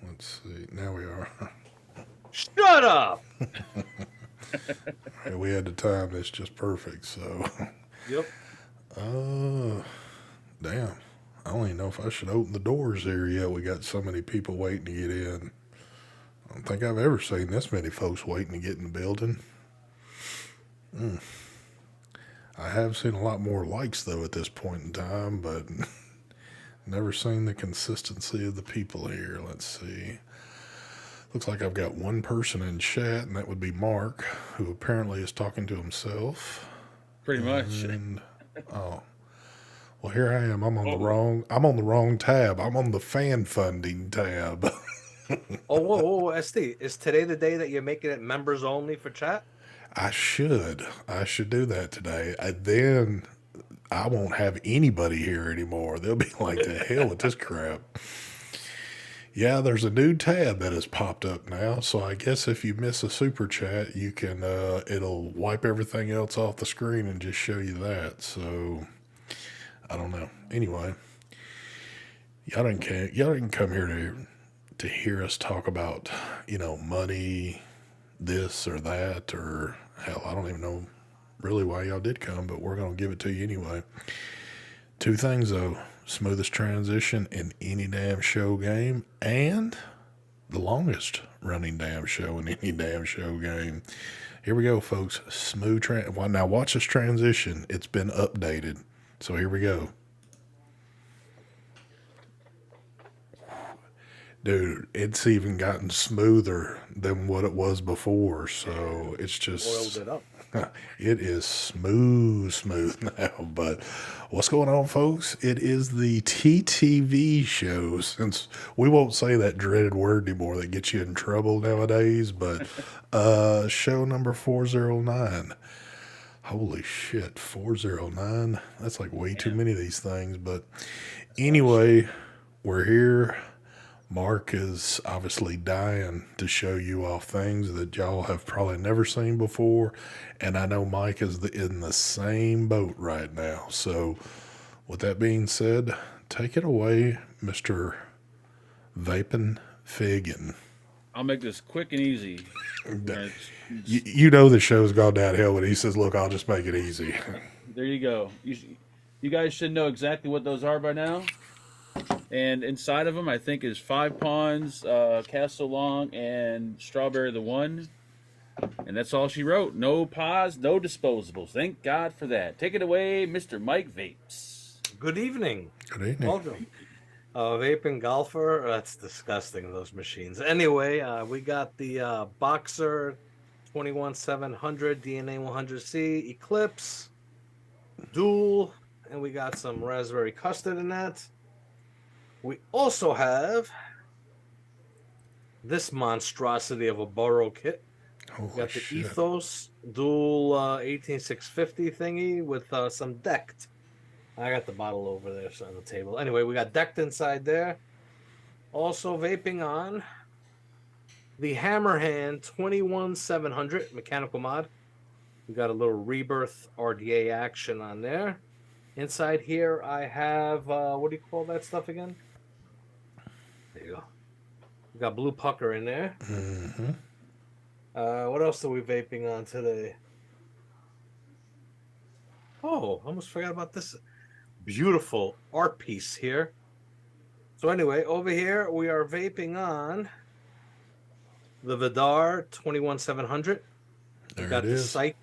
Let's see. Now we are. Shut up. We had to time this just perfect. So, Yep. uh, damn. I don't even know if I should open the doors here yet. We got so many people waiting to get in. I don't think I've ever seen this many folks waiting to get in the building. I have seen a lot more likes though at this point in time, but never seen the consistency of the people here. Let's see. Looks like I've got one person in chat, and that would be Mark, who apparently is talking to himself. Pretty much. And oh, well, here I am. Oh, I'm on the wrong tab. I'm on the fan funding tab. Oh, whoa, SD. Is today the day that you're making it members only for chat? I should do that today. Then I won't have anybody here anymore. They'll be like, the hell with this crap. Yeah, there's a new tab that has popped up now. So I guess if you miss a super chat, you can, it'll wipe everything else off the screen and just show you that. So I don't know. Anyway, y'all didn't come here to hear us talk about, money, this or that, or hell, I don't even know really why y'all did come, but we're going to give it to you anyway. Two things though: smoothest transition in any damn show game, and the longest running damn show in any damn show game. Here we go, folks. Now watch this transition. It's been updated. So here we go. Dude, it's even gotten smoother than what it was before. So it's Oiled just, it up. it is smooth now. But what's going on, folks? It is the T.T.V show. Since we won't say that dreaded word anymore that gets you in trouble nowadays, but show number 409. Holy shit, 409. That's like way too damn. many of these things. But That's a lot of shit. anyway, we're here. Mark is obviously dying to show you off things that y'all have probably never seen before. And I know Mike is in the same boat right now. So, with that being said, take it away, Mr. Vaping Fagan. I'll make this quick and easy. You know the show's gone downhill when he says, look, I'll just make it easy. There you go. You guys should know exactly what those are by now. And inside of them, I think is Five Ponds, Castle Long, and Strawberry the One. And that's all she wrote. No pods, no disposables. Thank God for that. Take it away, Mr. Mike Vapes. Good evening. Good evening. Welcome. Vaping golfer. That's disgusting, those machines. Anyway, we got the Boxer 21700 DNA 100C Eclipse Dual, and we got some raspberry custard in that. We also have this monstrosity of a Burrow kit. We Holy got the shit. Ethos Dual 18650 thingy with some decked. I got the bottle over there on the table. Anyway, we got decked inside there. Also vaping on the Hammerhand 21700 mechanical mod. We got a little Rebirth RDA action on there. Inside here, I have, what do you call that stuff again? There you go. We got Blue Pucker in there. Mm-hmm. What else are we vaping on today? Oh, I almost forgot about this beautiful art piece here. So anyway, over here, we are vaping on the Vidar 21700. There Got it the is. Psych.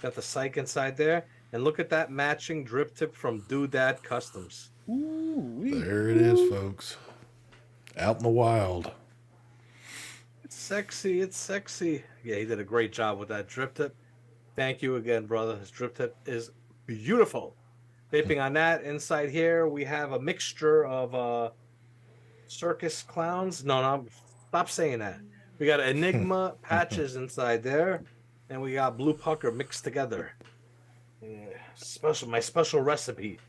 Got the Psych inside there. And look at that matching drip tip from Doodad Customs. Ooh-wee. There it is, folks. Out in the wild. It's sexy. It's sexy. Yeah, he did a great job with that drip tip. Thank you again, brother. His drip tip is beautiful. Vaping on that. Inside here, we have a mixture of circus clowns. No, stop saying that. We got Enigma patches inside there. And we got Blue Pucker mixed together. Yeah, my special recipe.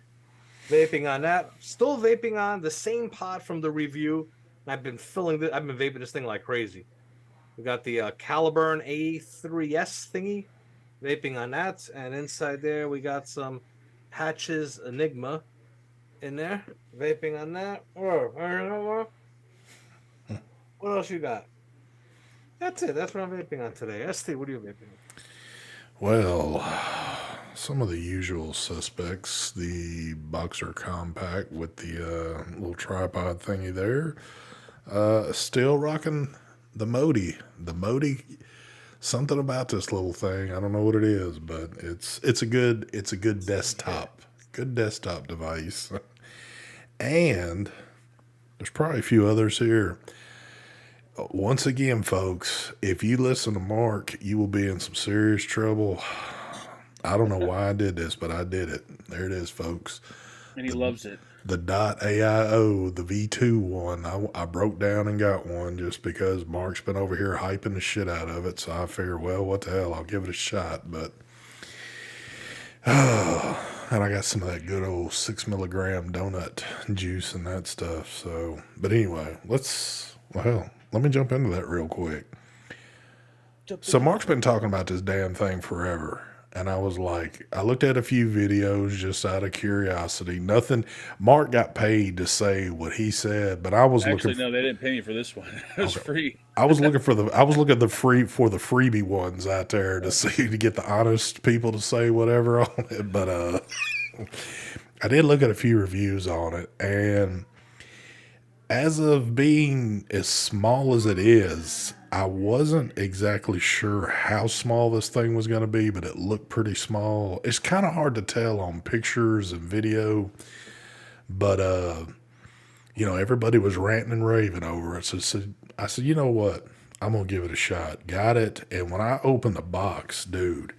Vaping on that. Still vaping on the same pod from the review. I've been vaping this thing like crazy. We got the Caliburn A3S thingy. Vaping on that. And inside there, we got some Patches Enigma. in there. Vaping on that. What else you got? That's it. That's what I'm vaping on today. ST, what are you vaping on? Well, some of the usual suspects, the Boxer Compact with the little tripod thingy there. Still rocking the Modi. The Modi, something about this little thing. I don't know what it is, but it's a good desktop. Good desktop device. And there's probably a few others here. Once again, folks, if you listen to Mark, you will be in some serious trouble. I don't know why I did this, but I did it. There it is, folks. And he loves it. The .aio, the V2 one, I broke down and got one just because Mark's been over here hyping the shit out of it. So I figured, well, what the hell, I'll give it a shot. But, and I got some of that good old 6 milligram donut juice and that stuff. So, but anyway, let me jump into that real quick. So Mark's been talking about this damn thing forever. And I was like, I looked at a few videos just out of curiosity. Nothing. Mark got paid to say what he said, but I was Actually, looking. no, they didn't pay me for this one. It was free. I was looking for the freebie ones out there to see to get the honest people to say whatever on it. But I did look at a few reviews on it, and as of being as small as it is, I wasn't exactly sure how small this thing was going to be, but it looked pretty small. It's kind of hard to tell on pictures and video, but everybody was ranting and raving over it. So I said, you know what? I'm going to give it a shot. Got it. And when I opened the box, dude,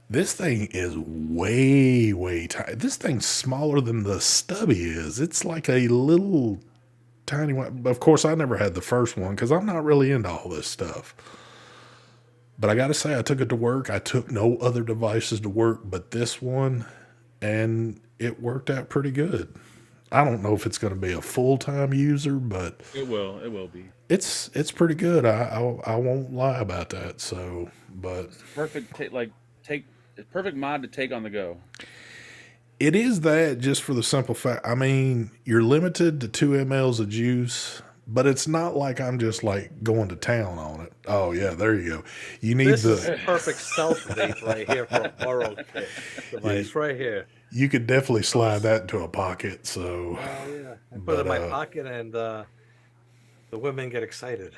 this thing is way, way tiny. This thing's smaller than the stubby is. It's like a little tiny one. Of course, I never had the first one because I'm not really into all this stuff. But I got to say, I took it to work. I took no other devices to work but this one, and it worked out pretty good. I don't know if it's going to be a full-time user, but It will. It will be. it's pretty good. I won't lie about that. So, but Perfect. Perfect mod to take on the go. it is that just for the simple fact. I mean, you're limited to 2 mLs of juice, but it's not like I'm just like going to town on it. Oh yeah, there you go. You need This is perfect self vape right here for a oral kit device right here. You could definitely slide that into a pocket. So, Oh yeah, I put it in my pocket, and the women get excited.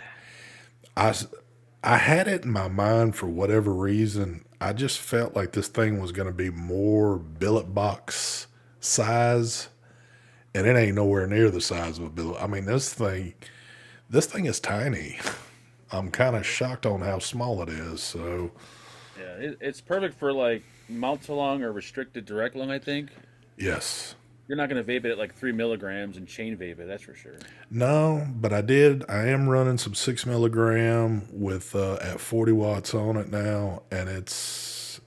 I had it in my mind for whatever reason. I just felt like this thing was going to be more billet box size, and it ain't nowhere near the size of a billet. I mean, this thing is tiny. I'm kind of shocked on how small it is. So, Yeah, it's perfect for like mouth along or restricted direct long. I think yes. you're not going to vape it at like 3 milligrams and chain vape it. That's for sure. No, but I am running some 6 milligram with at 40 watts on it now, and it's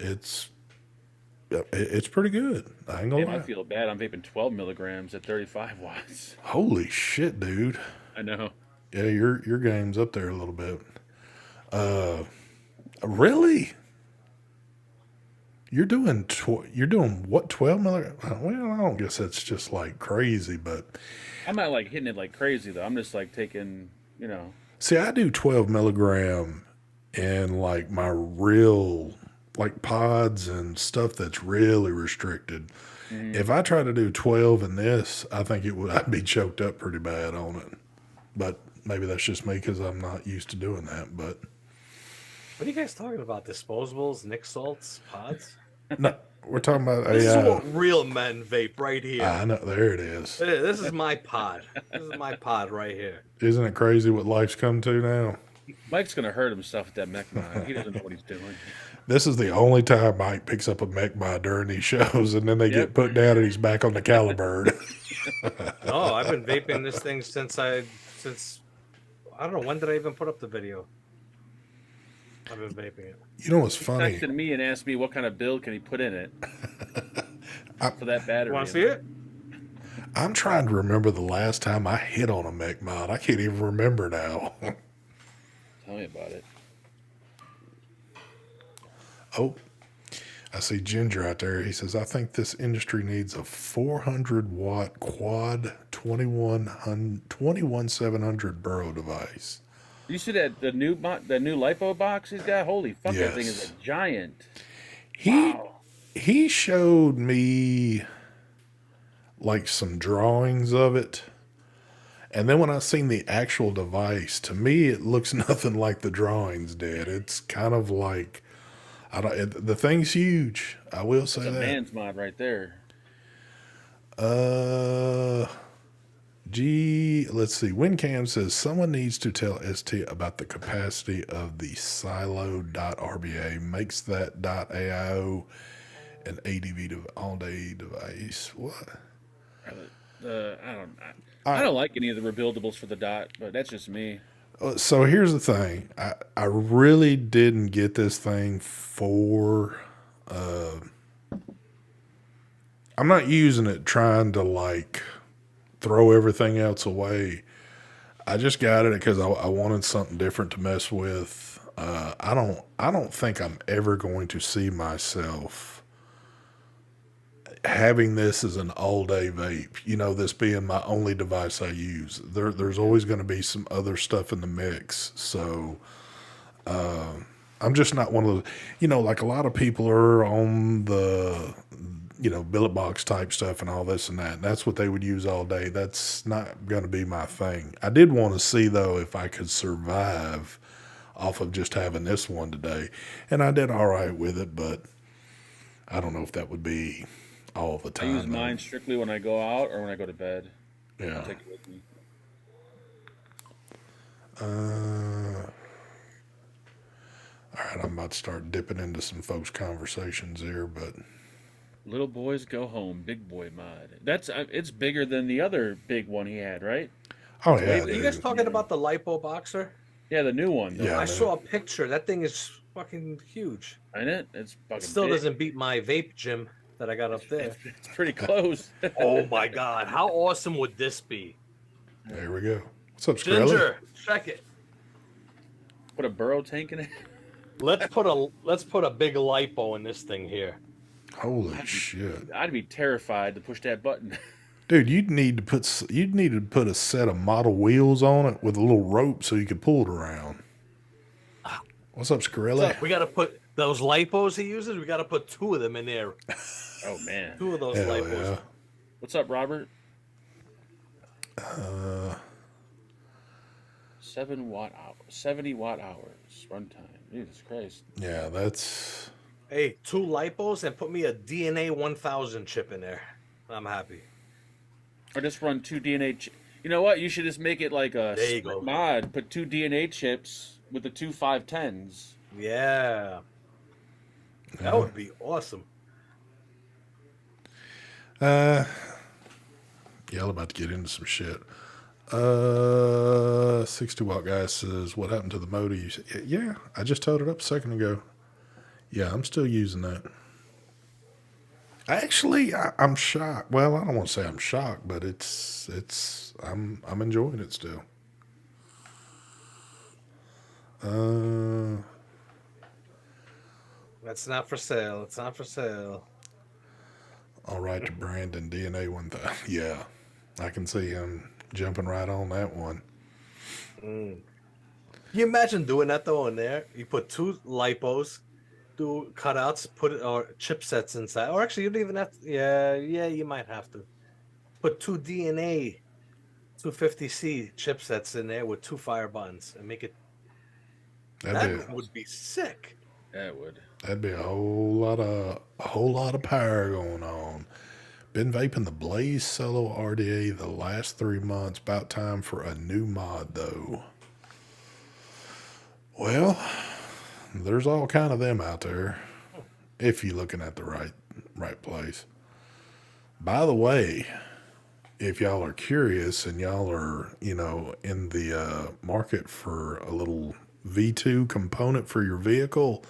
pretty good. I ain't gonna Damn, I lie. feel bad. I'm vaping 12 milligrams at 35 watts. Holy shit, dude! I know. Yeah, your game's up there a little bit. Really? You're doing what, 12 milligram? Well, I don't guess that's just like crazy, but I'm not like hitting it like crazy though. I'm just like taking, see, I do 12 milligram in like my real like pods and stuff that's really restricted. If I try to do 12 in this, I think I'd be choked up pretty bad on it. But maybe that's just me because I'm not used to doing that. But What are you guys talking about? Disposables, Nick salts, pods? no, we're talking about This is what real men vape right here. I know, there it is. This is my pod. This is my pod right here. Isn't it crazy what life's come to now? Mike's gonna hurt himself with that mech mod. He doesn't know what he's doing. This is the only time Mike picks up a mech mod during these shows, and then they get put down and he's back on the Calibird. No, I've been vaping this thing since I don't know, when did I even put up the video? I've been vaping it. You know what's He funny? texted me and asked me what kind of build can he put in it for that battery. Want to see it? I'm trying to remember the last time I hit on a mech mod. I can't even remember now. Tell me about it. Oh, I see Ginger out there. He says, I think this industry needs a 400-watt quad 21700 burrow device. You see the new Lipo box he's got? Holy fuck, that thing is a Yes. giant. He Wow. he showed me like some drawings of it. And then when I seen the actual device, to me it looks nothing like the drawings did. It's kind of like the thing's huge. I will say It's a that. man's mod right there. Uh let's see. WinCam says someone needs to tell ST about the capacity of the silo.rba. Makes that .aio an ADV all-day device. What? I don't like any of the rebuildables for the dot, but that's just me. So here's the thing. I really didn't get this thing for. I'm not using it trying to like throw everything else away. I just got it because I wanted something different to mess with. I don't think I'm ever going to see myself having this as an all day vape, this being my only device I use. There's always going to be some other stuff in the mix. So, I'm just not one of those, like a lot of people are on the, billet box type stuff and all this and that. And that's what they would use all day. That's not going to be my thing. I did want to see though, if I could survive off of just having this one today. And I did all right with it, but I don't know if that would be all the I time. use mine strictly when I go out or when I go to bed. Yeah. I'll take it with me. All right, I'm about to start dipping into some folks' conversations here, but Little boys go home, big boy mod. It's bigger than the other big one he had, right? oh yeah, Are you guys talking about the Lipo boxer? Yeah, the new one. Yeah. I saw a picture. That thing is fucking huge. Ain't it? It's fucking It still big. doesn't beat my vape gym that I got up there. It's pretty close. Oh my god, how awesome would this be? There we go. What's up, Skrelly? Ginger, check it. Put a burrow tank in it. Let's put a big lipo in this thing here. Holy shit, I'd be terrified to push that button. dude! You'd need to put a set of model wheels on it with a little rope so you could pull it around. What's up, Skrelly? We got to put those lipos he uses. We got to put 2 of them in there. Oh man. 2 of those Hell lipos. yeah. What's up, Robert? 70 watt hours runtime. Jesus Christ. Yeah, that's. Hey, 2 lipos and put me a DNA 1000 chip in there. I'm happy. Or just run 2 DNA. You know what? You should just make it like a There you split go. mod. Put 2 DNA chips with the 2 510s. Yeah. That would be awesome. Y'all about to get into some shit. 60-watt guy says, what happened to the motor? Yeah, I just towed it up a second ago. Yeah, I'm still using that. Actually, I'm shocked. Well, I don't want to say I'm shocked, but I'm enjoying it still. That's not for sale. It's not for sale. All right to Brandon, DNA 1000. Yeah, I can see him jumping right on that one. Can you imagine doing that though in there? You put 2 lipos, do cutouts, or chipsets inside. Or actually, you don't even have to. Yeah, you might have to. Put 2 DNA 250C chipsets in there with 2 fire buttons and make it. That would be sick. That would. That'd be a whole lot of power going on. Been vaping the Blaze Solo RDA the last 3 months. About time for a new mod though. Well, there's all kind of them out there if you're looking at the right place. By the way, if y'all are curious and y'all are, in the market for a little V2 component for your vehicle,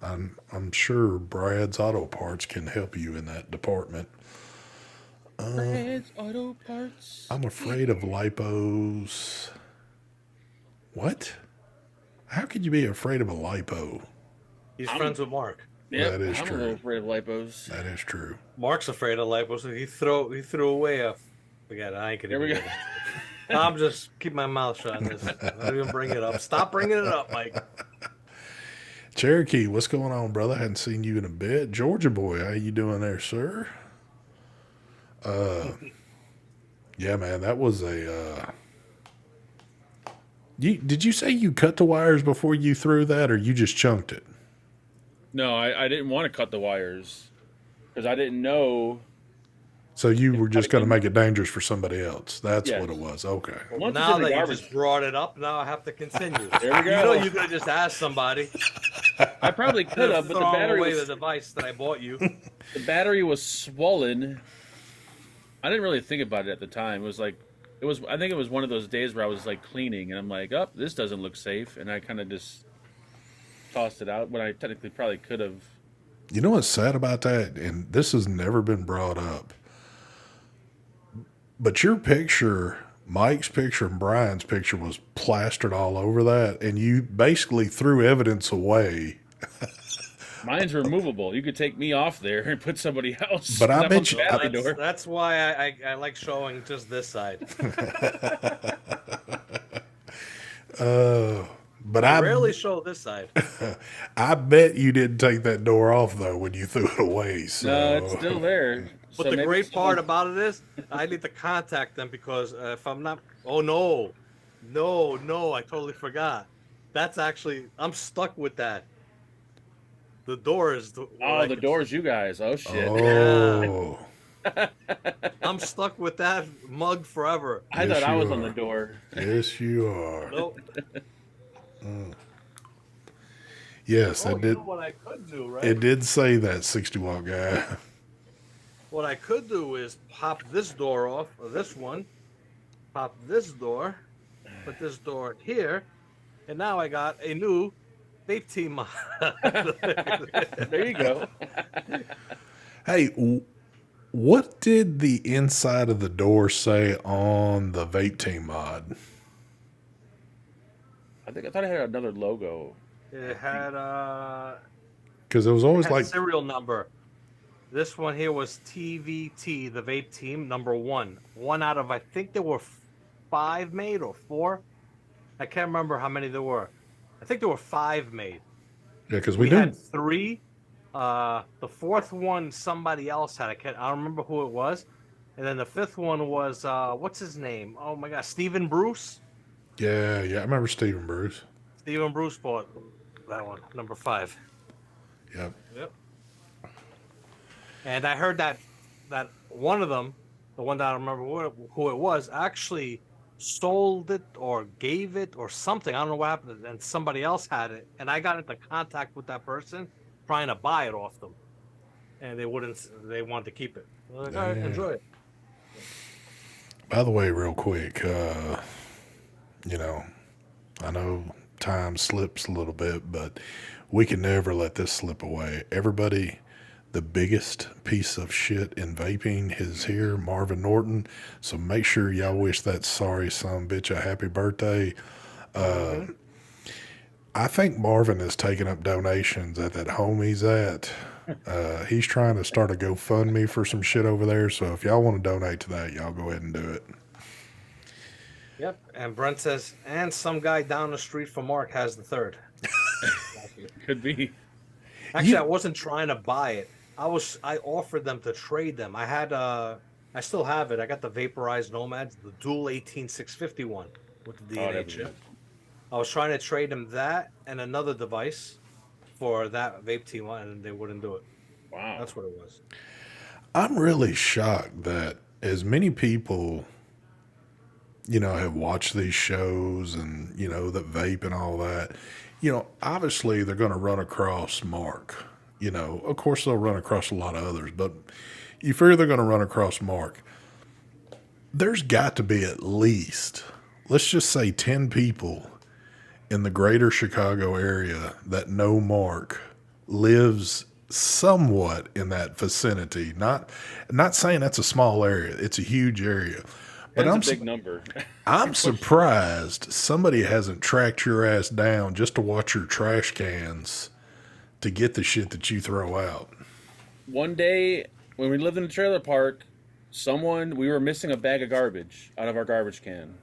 I'm sure Brad's Auto Parts can help you in that department. Brad's Auto Parts. I'm afraid of lipos. What? How could you be afraid of a lipo? He's friends with Mark. Yep, That is I'm a true. little afraid of lipos. That is true. Mark's afraid of lipo, so he threw away a. Forget it. I ain't gonna. There we even go. get it. I'm just keep my mouth shut on this. Don't even bring it up. Stop bringing it up, Mike. Cherokee, what's going on, brother? Hadn't seen you in a bit. Georgia boy, how you doing there, sir? Yeah, man, that was a. Did you say you cut the wires before you threw that, or you just chunked it? No, I didn't want to cut the wires because I didn't know. So you were just going to cutting- make it dangerous for somebody else. That's Yes. what it was. Okay. Once Now it's in the that you garbage, just brought it up, now I have to continue. There we go. You know, you could have just asked somebody. I probably could have, but the Throw battery away was, the device that I bought you. the battery was swollen. I didn't really think about it at the time. It was like I think it was one of those days where I was like cleaning and I'm like, oh, this doesn't look safe, and I kind of just tossed it out when I technically probably could have. You know what's sad about that? And this has never been brought up. But your picture, Mike's picture, and Brian's picture was plastered all over that, and you basically threw evidence away. Mine's removable. You could take me off there and put somebody else. But I I'm on bet the you- alley That's, door. that's why I like showing just this side. But I I rarely show this side. I bet you didn't take that door off though when you threw it away. So No, it's still there. But So the maybe great part someone- about it is, I need to contact them because if I'm not, oh no, I totally forgot. That's actually, I'm stuck with that. The door is. Oh, the door's you guys. Oh shit! Oh, I'm stuck with that mug forever. I Yes, thought I you was on are. the door. yes, you are. Nope. Yes, Oh, that you did. know what I could do, right? It did say that 60-watt guy. What I could do is pop this door off, or this one, pop this door, put this door here, and now I got a new vape team mod. There you go. Hey, what did the inside of the door say on the vape team mod? I thought I had another logo. It had Because it was always had like, serial number. This one here was TVT, the vape team, number 1. One out of, I think there were 5 made or 4. I can't remember how many there were. I think there were 5 made. yeah, because We we had did. 3. The 4th one somebody else had. I don't remember who it was. And then the 5th one was what's his name? Oh my God, Stephen Bruce. Yeah, I remember Stephen Bruce. Stephen Bruce bought that one, number 5. Yep. Yep. And I heard that one of them, the one that I don't remember who it was, actually sold it or gave it or something. I don't know what happened. And somebody else had it. And I got into contact with that person trying to buy it off them. And they wouldn't, they wanted to keep it. I was like, all right, Yeah. enjoy it. By the way, real quick, you know, I know time slips a little bit, but we can never let this slip away. Everybody, the biggest piece of shit in vaping is here, Marvin Norton. So make sure y'all wish that sorry son bitch a happy birthday. I think Marvin is taking up donations at that home he's at. He's trying to start a GoFundMe for some shit over there. So if y'all want to donate to that, y'all go ahead and do it. Yep. And Brent says, and some guy down the street from Mark has the 3rd. Could be. Actually, I wasn't trying to buy it. I offered them to trade them. I had I still have it. I got the vaporized Nomads, the dual 18651 with the DNA that'd be chip. good. I was trying to trade them that and another device for that vape team, and they wouldn't do it. Wow. That's what it was. I'm really shocked that as many people, you know, have watched these shows and, you know, that vape and all that, you know, obviously they're going to run across Mark. You know, of course they'll run across a lot of others, but you figure they're going to run across Mark. There's got to be at least, let's just say 10 people in the greater Chicago area that know Mark lives somewhat in that vicinity. Not saying that's a small area. It's a huge area. But That's a big number. I'm surprised somebody hasn't tracked your ass down just to watch your trash cans to get the shit that you throw out. One day when we lived in the trailer park, we were missing a bag of garbage out of our garbage can.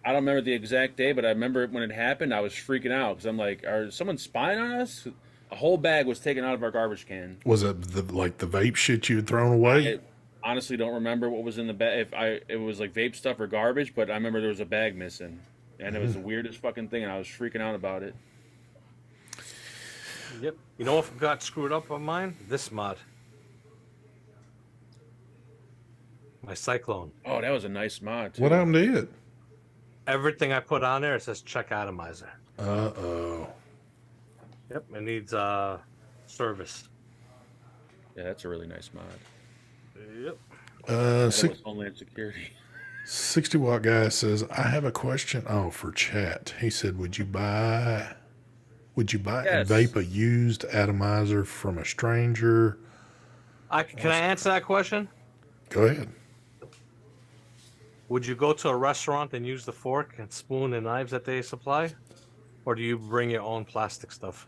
I don't remember the exact day, but I remember when it happened, I was freaking out because I'm like, "Are someone spying on us?" A whole bag was taken out of our garbage can. Was it like the vape shit you had thrown away? I honestly don't remember what was in the bag. If it was like vape stuff or garbage, but I remember there was a bag missing, and it was the weirdest fucking thing, and I was freaking out about it. Yep. You know what got screwed up on mine? This mod. My Cyclone. Oh, that was a nice mod too. What happened to it? Everything I put on there, it says check Atomizer. Uh-oh. Yep. It needs service. Yeah, that's a really nice mod. Yep. That was Homeland Security. 60-watt guy says, I have a question. Oh, for chat. He said, would you buy and vape a used atomizer from a stranger? Can I answer that question? Go ahead. Would you go to a restaurant and use the fork and spoon and knives that they supply? Or do you bring your own plastic stuff?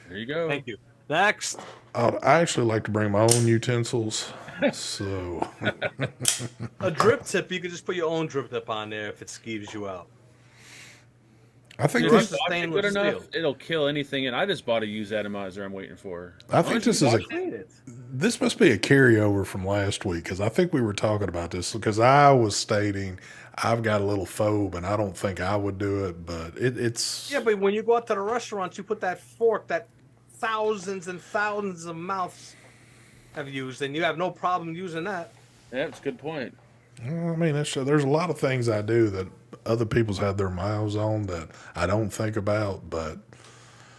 There you go. Thank you. Next. I actually like to bring my own utensils. So A drip tip, you could just put your own drip tip on there if it skeeves you out. I think The this rest is stainless good enough, steel. it'll kill anything. And I just bought a used atomizer. I'm waiting for. I think this is this must be a carryover from last week because I think we were talking about this because I was stating I've got a little phobe and I don't think I would do it, but it's Yeah, but when you go out to the restaurants, you put that fork that thousands and thousands of mouths have used, and you have no problem using that. Yeah, that's a good point. I mean, there's a lot of things I do that other people's had their mouths on that I don't think about, but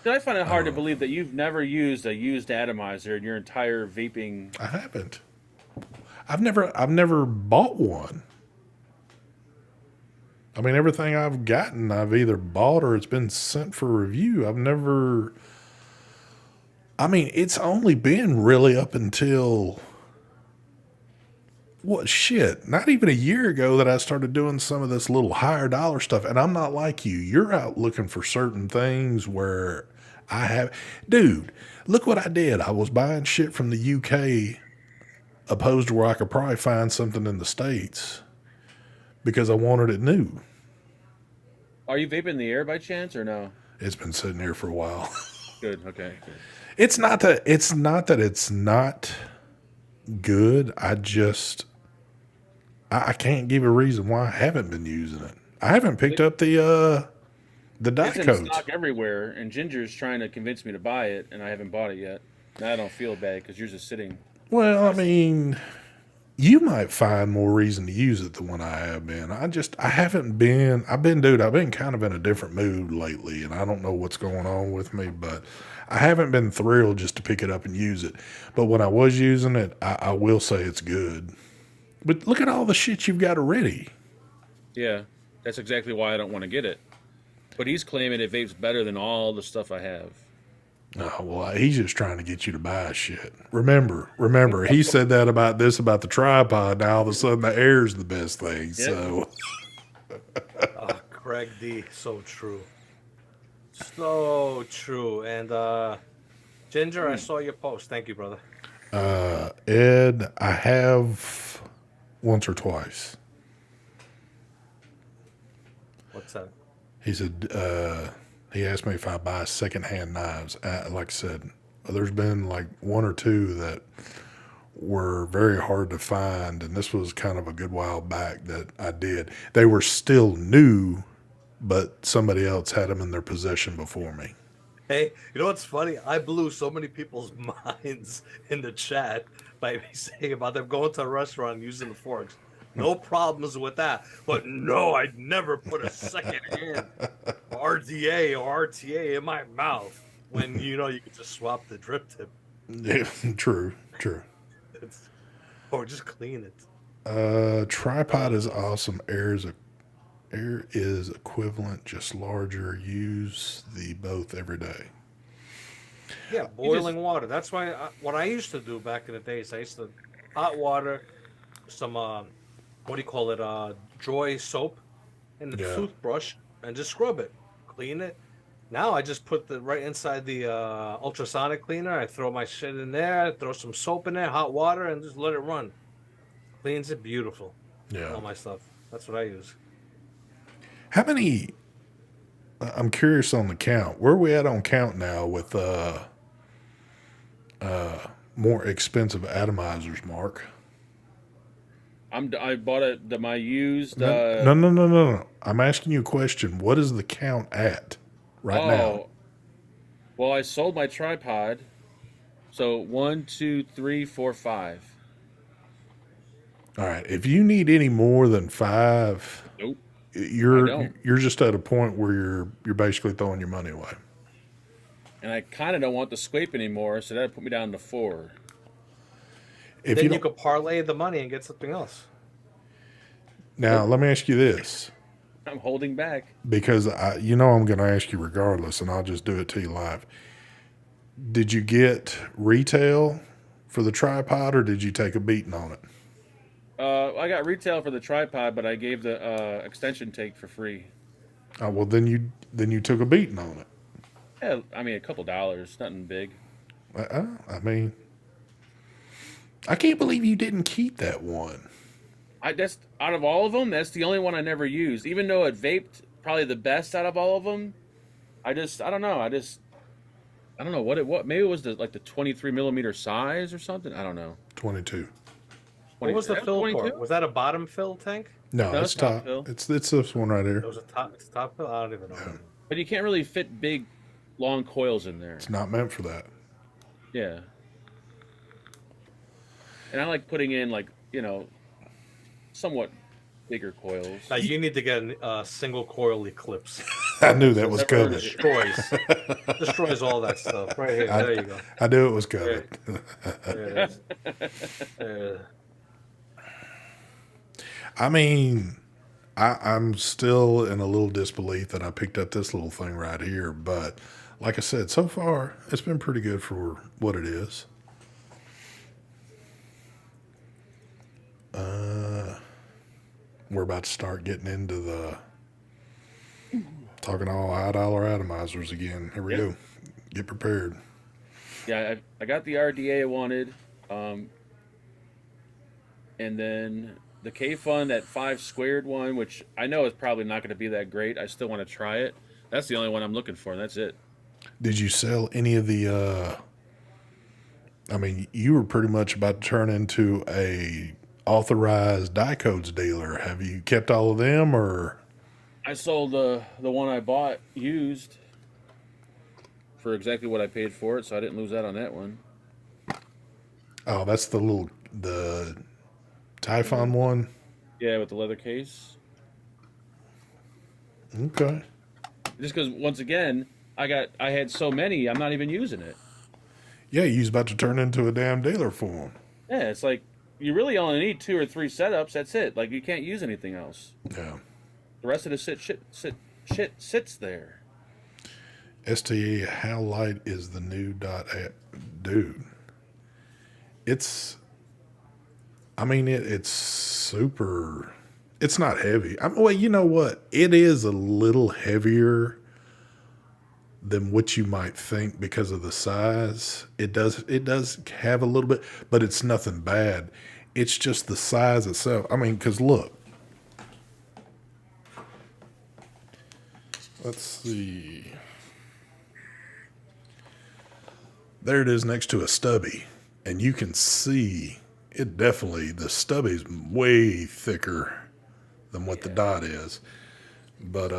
I find it hard to believe that you've never used a used atomizer in your entire vaping. I haven't. I've never bought one. I mean, everything I've gotten, I've either bought or it's been sent for review. I've never. I mean, it's only been really up until not even a year ago that I started doing some of this little higher dollar stuff. And I'm not like you. You're out looking for certain things where dude, look what I did. I was buying shit from the UK opposed to where I could probably find something in the States because I wanted it new. Are you vaping in the air by chance or no? It's been sitting here for a while. Good. Okay. Good. It's not that it's not good. I can't give a reason why I haven't been using it. I haven't picked up the Diet It's in Coats. stock everywhere, and Ginger's trying to convince me to buy it, and I haven't bought it yet. Now I don't feel bad because yours is sitting. Well, I mean, you might find more reason to use it than what I have been. I haven't been. I've been kind of in a different mood lately, and I don't know what's going on with me, but I haven't been thrilled just to pick it up and use it. But when I was using it, I will say it's good. But look at all the shit you've got already. Yeah, that's exactly why I don't want to get it. But he's claiming it vapes better than all the stuff I have. Oh, well, he's just trying to get you to buy shit. Remember, he said that about the tripod. Now all of a sudden the air's the best thing. Yep. So, Craig D, so true. So true. And Ginger, I saw your post. Thank you, brother. Ed, I have once or twice. What's that? He said, he asked me if I buy secondhand knives. Like I said, there's been like one or two that were very hard to find, and this was kind of a good while back that I did. They were still new, but somebody else had them in their possession before me. Hey, you know what's funny? I blew so many people's minds in the chat by me saying about them going to a restaurant and using the forks. No problems with that. But no, I'd never put a second-hand RDA or RTA in my mouth when, you could just swap the drip tip. Yeah, true. Or just clean it. Tripod is awesome. Air is equivalent, just larger. Use the both every day. Yeah, boiling water. That's why what I used to do back in the days, I used to hot water, some Joy soap, and the toothbrush, and just scrub it, clean it, Now I just put the right inside the ultrasonic cleaner. I throw my shit in there, throw some soap in there, hot water, and just let it run. Cleans it beautiful. Yeah. All my stuff. That's what I use. How many? I'm curious on the count. Where are we at on count now with more expensive atomizers, Mark? I bought my used. No. I'm asking you a question. What is the count at right now? Well, I sold my tripod. So 1, 2, 3, 4, 5. All right. If you need any more than 5, Nope. I you're don't. you're just at a point where you're basically throwing your money away. And I kind of don't want the scrape anymore, so that put me down to 4. If Then you you don't, could parlay the money and get something else. now, let me ask you this, I'm holding back. because I'm going to ask you regardless, and I'll just do it to you live. Did you get retail for the tripod, or did you take a beating on it? I got retail for the tripod, but I gave the extension take for free. Well, then you took a beating on it. Yeah, I mean, a couple dollars, nothing big. I mean, I can't believe you didn't keep that one. That's out of all of them, that's the only one I never used. Even though it vaped probably the best out of all of them, I don't know. I don't know what maybe it was the 23 millimeter size or something. I don't know. 22. What was the fill 22? for? Was that a bottom fill tank? No, No, it's it's top top. fill. It's this one right here. It was a top. It's top fill. I don't even know. But you can't really fit big, long coils in there. It's not meant for that. Yeah. And I like putting in somewhat bigger coils. Now you need to get a single coil eclipse. I knew that was Never heard coming. of Destroys all that stuff. Right here. There you go. I knew it was coming. There it is. There. I mean, I'm still in a little disbelief that I picked up this little thing right here, but like I said, so far it's been pretty good for what it is. We're about to start getting into the talking all high dollar atomizers again. Here we go. Get prepared. Yeah, I got the RDA I wanted. And then the K-Fun, that 5 squared one, which I know is probably not going to be that great. I still want to try it. That's the only one I'm looking for, and that's it. Did you sell any of the I mean, you were pretty much about to turn into a authorized dicodes dealer. Have you kept all of them, or? I sold the one I bought used for exactly what I paid for it, so I didn't lose out on that one. Oh, that's the Typhon one? Yeah, with the leather case. Okay. Just because, once again, I had so many, I'm not even using it. Yeah, you was about to turn into a damn dealer for them. Yeah, it's like, you really only need 2 or 3 setups, that's it. Like, you can't use anything else. Yeah. The rest of the shit sits there. STA, how light is the new dude? It's super, it's not heavy. Well, you know what? It is a little heavier than what you might think because of the size. It does have a little bit, but it's nothing bad. It's just the size itself. I mean, because look. Let's see. There it is next to a stubby. And you can see it definitely, the stubby's way thicker than what the dot is. But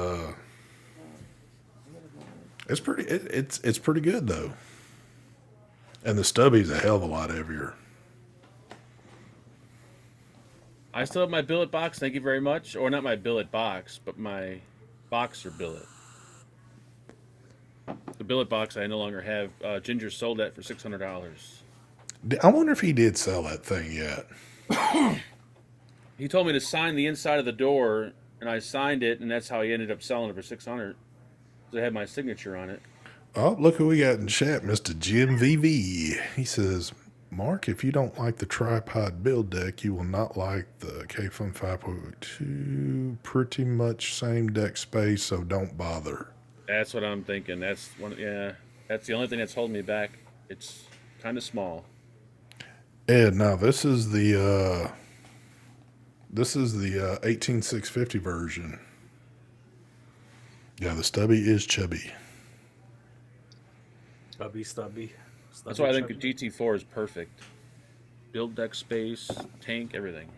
it's pretty it's pretty good though. And the stubby's a hell of a lot heavier. I still have my billet box, thank you very much. Or not my billet box, but my boxer billet. The billet box I no longer have. Ginger sold that for $600. I wonder if he did sell that thing yet. He told me to sign the inside of the door, and I signed it, and that's how he ended up selling it for $600. Because I had my signature on it. Oh, look who we got in chat, Mr. Jim VV. He says, Mark, if you don't like the tripod build deck, you will not like the K-Fun 5.2. Pretty much same deck space, so don't bother. That's what I'm thinking. That's one. Yeah, that's the only thing that's holding me back. It's kind of small. Ed, now this is the 18650 version. Yeah, the stubby is chubby. Stubby. That's why I think the Chubby. GT4 is perfect. Build deck space, tank, everything.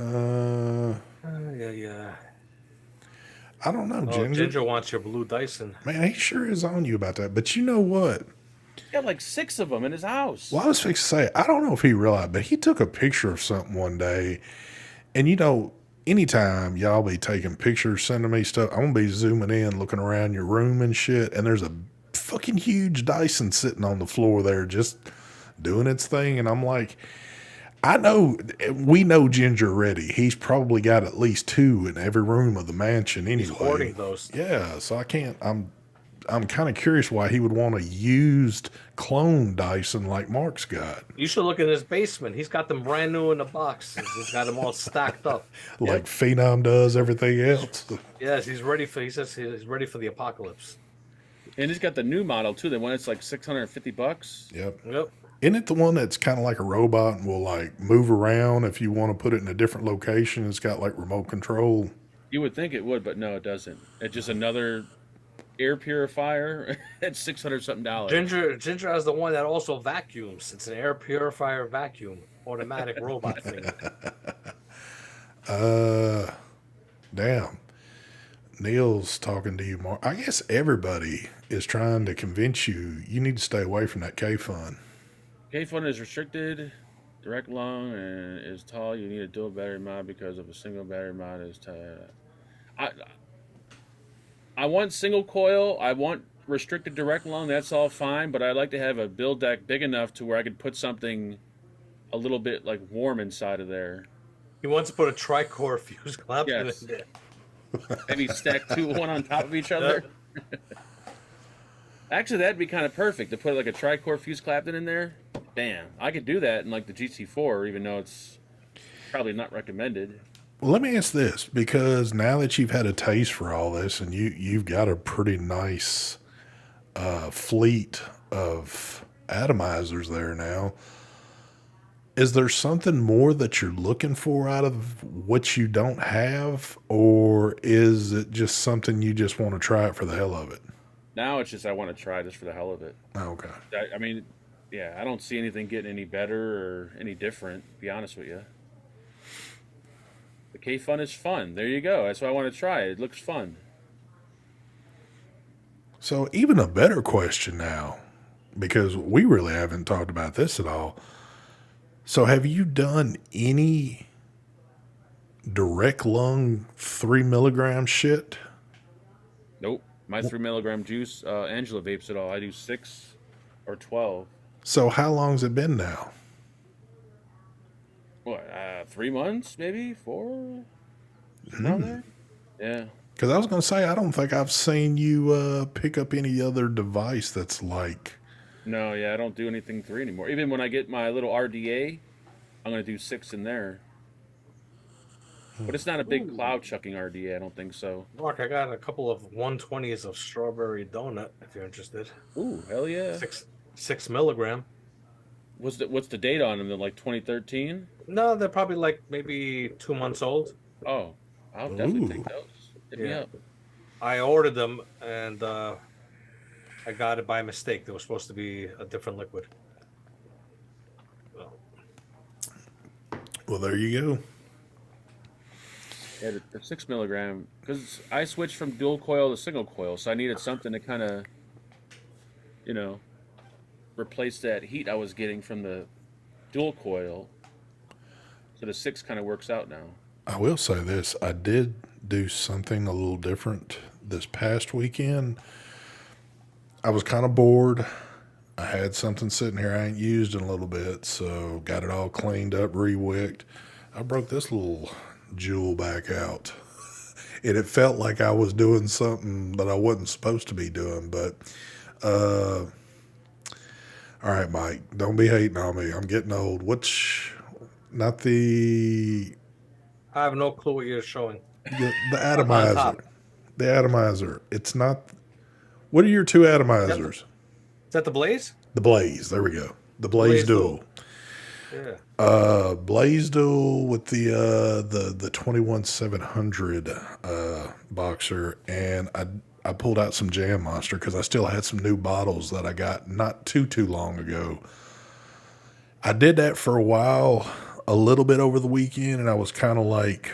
Yeah. I don't know, Oh, Ginger. Ginger wants your blue Dyson. Man, he sure is on you about that. But you know what? He got like 6 of them in his house. Well, I was fixing to say, I don't know if he realized, but he took a picture of something one day. And anytime y'all be taking pictures, sending me stuff, I'm going to be zooming in, looking around your room and shit. And there's a fucking huge Dyson sitting on the floor there just doing its thing. And I'm like, we know Ginger already. He's probably got at least 2 in every room of the mansion anyway. He's hoarding those. Yeah, so I'm kind of curious why he would want a used clone Dyson like Mark's got. You should look in his basement. He's got them brand new in the boxes. He's got them all stacked up. Like Phenom does everything else. Yes, he's ready for. He says he's ready for the apocalypse. And he's got the new model too. The one that's like $650. Yep. Isn't it the one that's kind of like a robot and will like move around if you want to put it in a different location? It's got like remote control. You would think it would, but no, it doesn't. It's just another air purifier at $600 something. Ginger has the one that also vacuums. It's an air purifier vacuum automatic robot thing. Damn. Neil's talking to you, Mark. I guess everybody is trying to convince you need to stay away from that K Fun. K Fun is restricted, direct lung, and is tall. You need a dual battery mod because of a single battery mod is I want single coil. I want restricted direct lung. That's all fine, but I'd like to have a build deck big enough to where I could put something a little bit like warm inside of there. He wants to put a tricore fuse clap in Yes. there. Maybe stack 2, one on top of each other. Actually, that'd be kind of perfect to put like a tricore fuse Clapton in there. Bam. I could do that in like the GT4, even though it's probably not recommended. Well, let me ask this, because now that you've had a taste for all this and you've got a pretty nice fleet of atomizers there now, is there something more that you're looking for out of what you don't have, or is it just something you just want to try it for the hell of it? Now it's just I want to try this for the hell of it. Oh, okay. I mean, yeah, I don't see anything getting any better or any different, to be honest with you. The K Fun is fun. There you go. That's why I want to try it. It looks fun. So even a better question now, because we really haven't talked about this at all. So have you done any direct lung 3 milligram shit? Nope. My 3 milligram juice, Angela vapes it all. I do 6 or 12. So how long's it been now? What, 3 months, maybe 4? Around there? Yeah. Because I was going to say, I don't think I've seen you pick up any other device that's like... No, yeah, I don't do anything 3 anymore. Even when I get my little RDA, I'm going to do 6 in there. But it's not a big cloud chucking RDA, I don't think so. Mark, I got a couple of 120s of strawberry donut, if you're interested. Ooh, hell yeah. 6 milligram. What's the date on them? They're like 2013? No, they're probably like maybe 2 months old. Oh, I'll definitely take those. Hit me up. I ordered them and I got it by mistake. They were supposed to be a different liquid. Well, there you go. Yeah, the 6 milligram, because I switched from dual coil to single coil, so I needed something to kind of, replace that heat I was getting from the dual coil. So the 6 kind of works out now. I will say this. I did do something a little different this past weekend. I was kind of bored. I had something sitting here I ain't used in a little bit, so got it all cleaned up, re-wicked. I broke this little jewel back out. And it felt like I was doing something that I wasn't supposed to be doing, but all right, Mike, don't be hating on me. I'm getting old. Not the I have no clue what you're showing. The On top. atomizer. The atomizer. It's not. What are your two atomizers? Is that the Blaze? The Blaze. There we go. The Blaze Blaze Dual. Dual. Yeah. Blaze Dual with the 21700 boxer, and I pulled out some Jam Monster because I still had some new bottles that I got not too long ago. I did that for a while, a little bit over the weekend, and I was kind of like,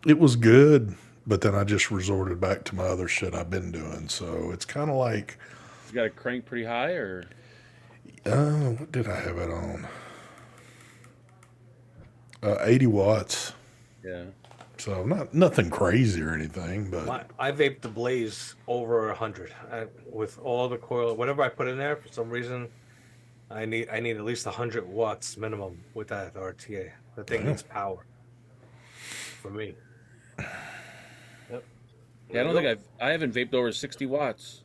it was good, but then I just resorted back to my other shit I've been doing. So it's kind of like, You got to crank pretty high, or what did I have it on? 80 watts. yeah. So nothing crazy or anything, but I vaped the Blaze over 100 with all the coil. Whatever I put in there, for some reason, I need at least 100 watts minimum with that RTA. The thing needs power for me. Yep. Yeah, I don't think I haven't vaped over 60 watts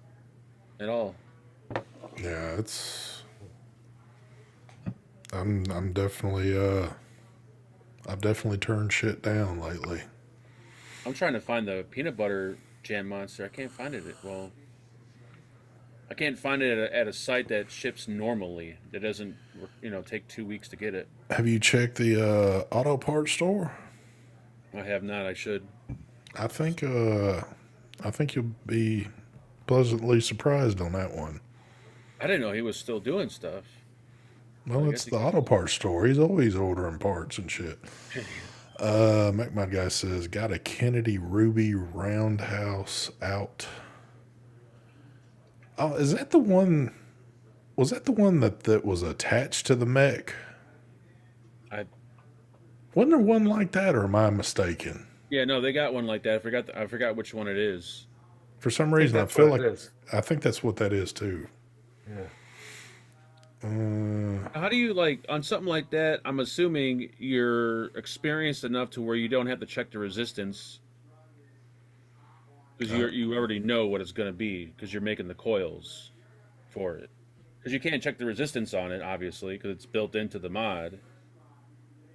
at all. yeah, I'm definitely I've definitely turned shit down lately. I'm trying to find the peanut butter Jam Monster. I can't find it. Well, I can't find it at a site that ships normally. That doesn't, take 2 weeks to get it. Have you checked the auto parts store? I have not. I should. I think you'll be pleasantly surprised on that one. I didn't know he was still doing stuff. Well, it's the auto parts store. He's always ordering parts and shit. My guy says, got a Kennedy Ruby Roundhouse out. Oh, is that the one? Was that the one that was attached to the mech? Wasn't there one like that, or am I mistaken? Yeah, no, they got one like that. I forgot which one it is. For some reason, I that's feel what like it is. I think that's what that is too. Yeah. How do you on something like that? I'm assuming you're experienced enough to where you don't have to check the resistance because you already know what it's going to be because you're making the coils for it. Because you can't check the resistance on it, obviously, because it's built into the mod.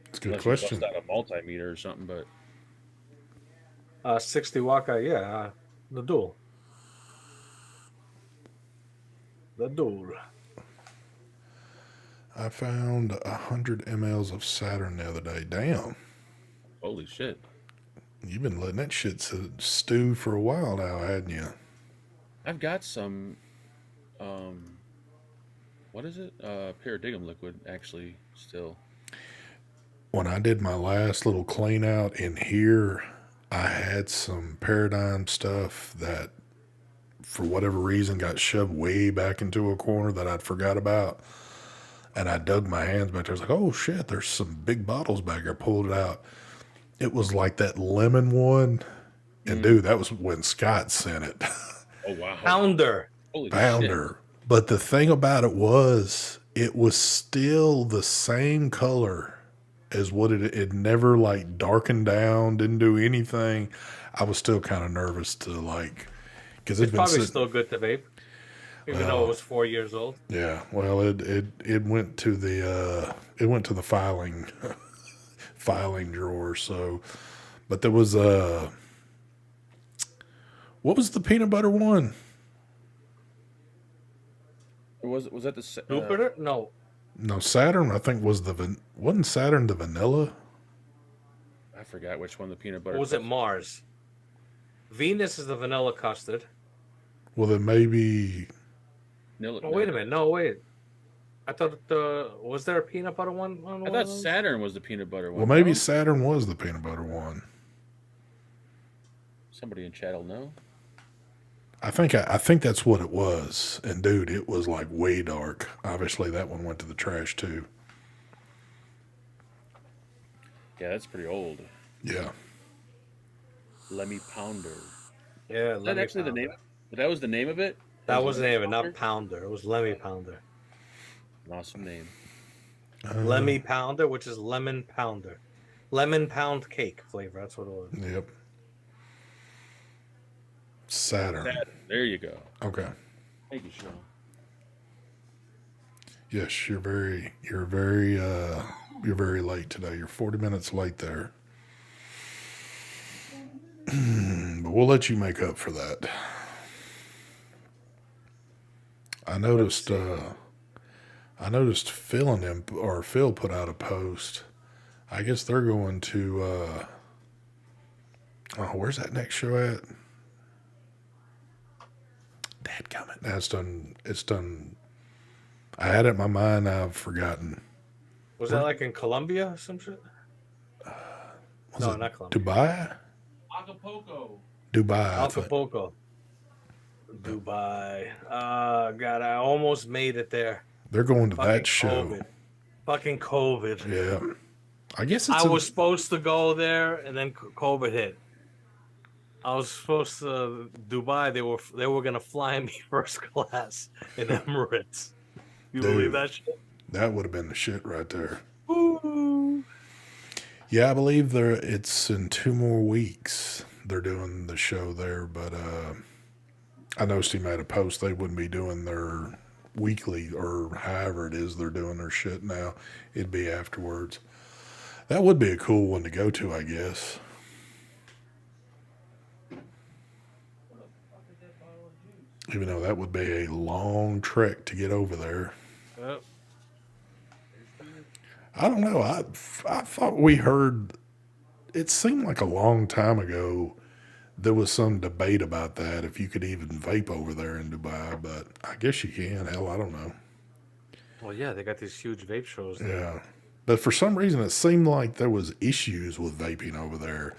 It's a good Unless question. you bust out a multimeter or something, but 60 watt guy, yeah. The Dual. The Dual. I found 100 mLs of Saturn the other day. Damn. holy shit. You've been letting that shit stew for a while now, hadn't you? I've got some, what is it? Paradigm liquid, actually, still. When I did my last little clean out in here, I had some Paradigm stuff that, for whatever reason, got shoved way back into a corner that I'd forgot about. And I dug my hands back there. I was like, oh shit, there's some big bottles back there. Pulled it out. It was like that lemon one. And dude, that was when Scott sent it. Oh, wow. Pounder. Holy Pounder. shit. But the thing about it was still the same color as what it never like darkened down, didn't do anything. I was still kind of nervous to because It's probably still good to vape, even though it was 4 years old. Yeah, well, it went to the filing drawer. So, but there was what was the peanut butter one? Was that the Jupiter? No. No, Saturn. I think wasn't Saturn the vanilla? I forgot which one the peanut butter. Or was it Mars? Venus is the vanilla custard. Well, then maybe. No, Oh, wait a minute. No, wait. I thought was there a peanut butter one? I thought Saturn was the peanut butter one. Well, maybe no? Saturn was the peanut butter one. Somebody in chat will know. I think that's what it was. And dude, it was like way dark. Obviously, that one went to the trash too. Yeah, that's pretty old. Yeah. Lemmy Pounder. Yeah, Is that actually the name? That was the name of it? That was the name of it, not Pounder. It was Lemmy Pounder. An awesome name. Lemmy Pounder, which is lemon pounder. Lemon pound cake flavor. That's what it was. Yep. Saturn. There you go. Okay. Thank you, Sean. Yes, you're very late today. You're 40 minutes late there. But we'll let you make up for that. I noticed. I noticed Phil and them, or Phil put out a post. I guess they're going to. Oh, where's that next show at? Dadgummit. That's done. It's done. I had it in my mind. I've forgotten. Was that like in Colombia or some shit? Was No, it not Colombia. Dubai? Acapulco. Dubai. I think. Acapulco. Dubai. God, I almost made it there. They're going to Fucking that show. COVID. Fucking COVID. Yeah. I guess it's. I was supposed to go there, and then COVID hit. I was supposed to Dubai. They were gonna fly me first class in Emirates. You Dude. believe that shit? That would have been the shit right there. Ooh. Yeah, I believe it's in 2 more weeks. They're doing the show there, but I noticed he made a post. They wouldn't be doing their weekly or however it is they're doing their shit now. It'd be afterwards. That would be a cool one to go to, I guess. Even though that would be a long trek to get over there. Yep. I don't know. I thought we heard. It seemed like a long time ago there was some debate about that, if you could even vape over there in Dubai, but I guess you can. Hell, I don't know. Well, yeah, they got these huge vape shows there. Yeah. But for some reason, it seemed like there was issues with vaping over there.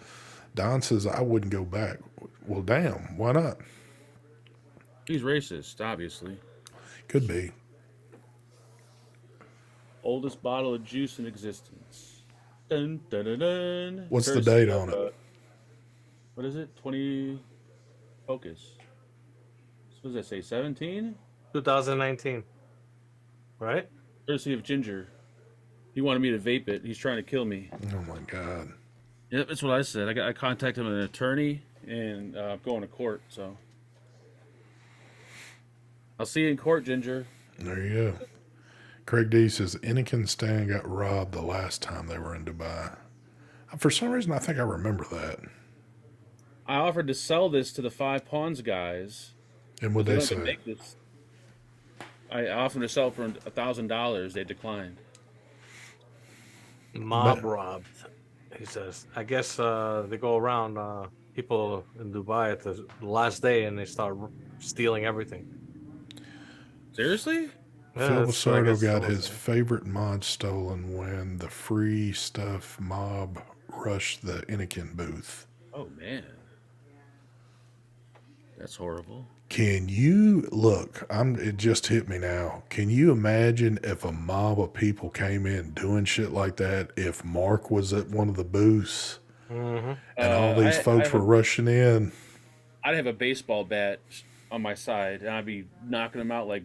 Don says, I wouldn't go back. Well, damn, why not? He's racist, obviously. Could be. Oldest bottle of juice in existence. Dun, dun, dun, dun. What's the Courtesy date of, on it? What is it? 20. Focus. What does that say? 17? 2019. Right? Courtesy of Ginger. He wanted me to vape it. He's trying to kill me. Oh, my God. Yep, that's what I said. I contacted an attorney and going to court, so. I'll see you in court, Ginger. There you go. Craig D says, Anakin Stan got robbed the last time they were in Dubai. For some reason, I think I remember that. I offered to sell this to the Five Pawns guys. And what they say? Make this. I offered to sell for $1,000. They declined. Mob robbed, he says. I guess they go around people in Dubai at the last day and they start stealing everything. Seriously? Phil Basardo got his favorite mod stolen when the free stuff mob rushed the Anakin booth. Oh, man. That's horrible. Can you look? It just hit me now. Can you imagine if a mob of people came in doing shit like that? If Mark was at one of the booths and all these folks were rushing in, I'd have a baseball bat on my side and I'd be knocking them out like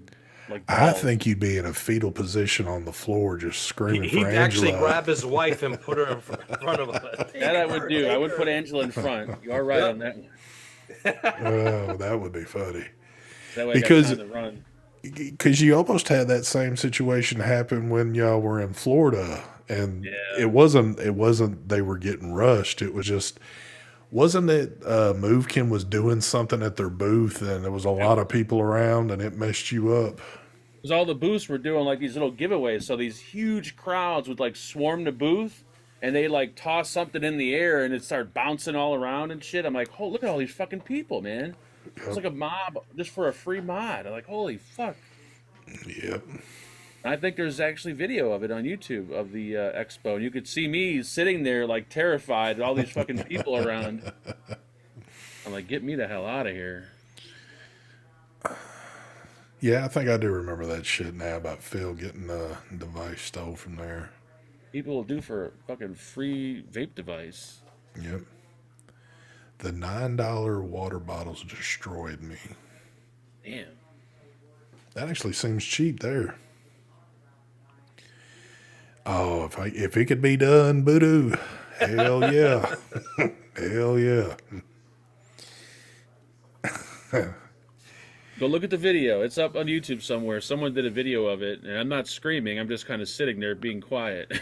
balls. I think you'd be in a fetal position on the floor, just screaming for Angela. He'd actually grab his wife and put her in front of him. That I would do. I would put Angela in front. You are right on that one. Oh, that would be funny. That way I got time to run. Because you almost had that same situation happen when y'all were in Florida, and it wasn't they were getting rushed. It was just, wasn't it Movekin was doing something at their booth and there was a lot of people around and it messed you up? Because all the booths were doing like these little giveaways, so these huge crowds would like swarm the booth and they like toss something in the air and it started bouncing all around and shit. I'm like, oh, look at all these fucking people, man. It's like a mob just for a free mod. I'm like, holy fuck. Yep. I think there's actually video of it on YouTube of the Expo. And you could see me sitting there like terrified, all these fucking people around. I'm like, get me the hell out of here. Yeah, I think I do remember that shit now about Phil getting the device stole from there. People will do for a fucking free vape device. Yep. The $9 water bottles destroyed me. Damn. That actually seems cheap there. Oh, if it could be done, voodoo, hell yeah. Hell yeah. Go look at the video. It's up on YouTube somewhere. Someone did a video of it, and I'm not screaming. I'm just kind of sitting there being quiet.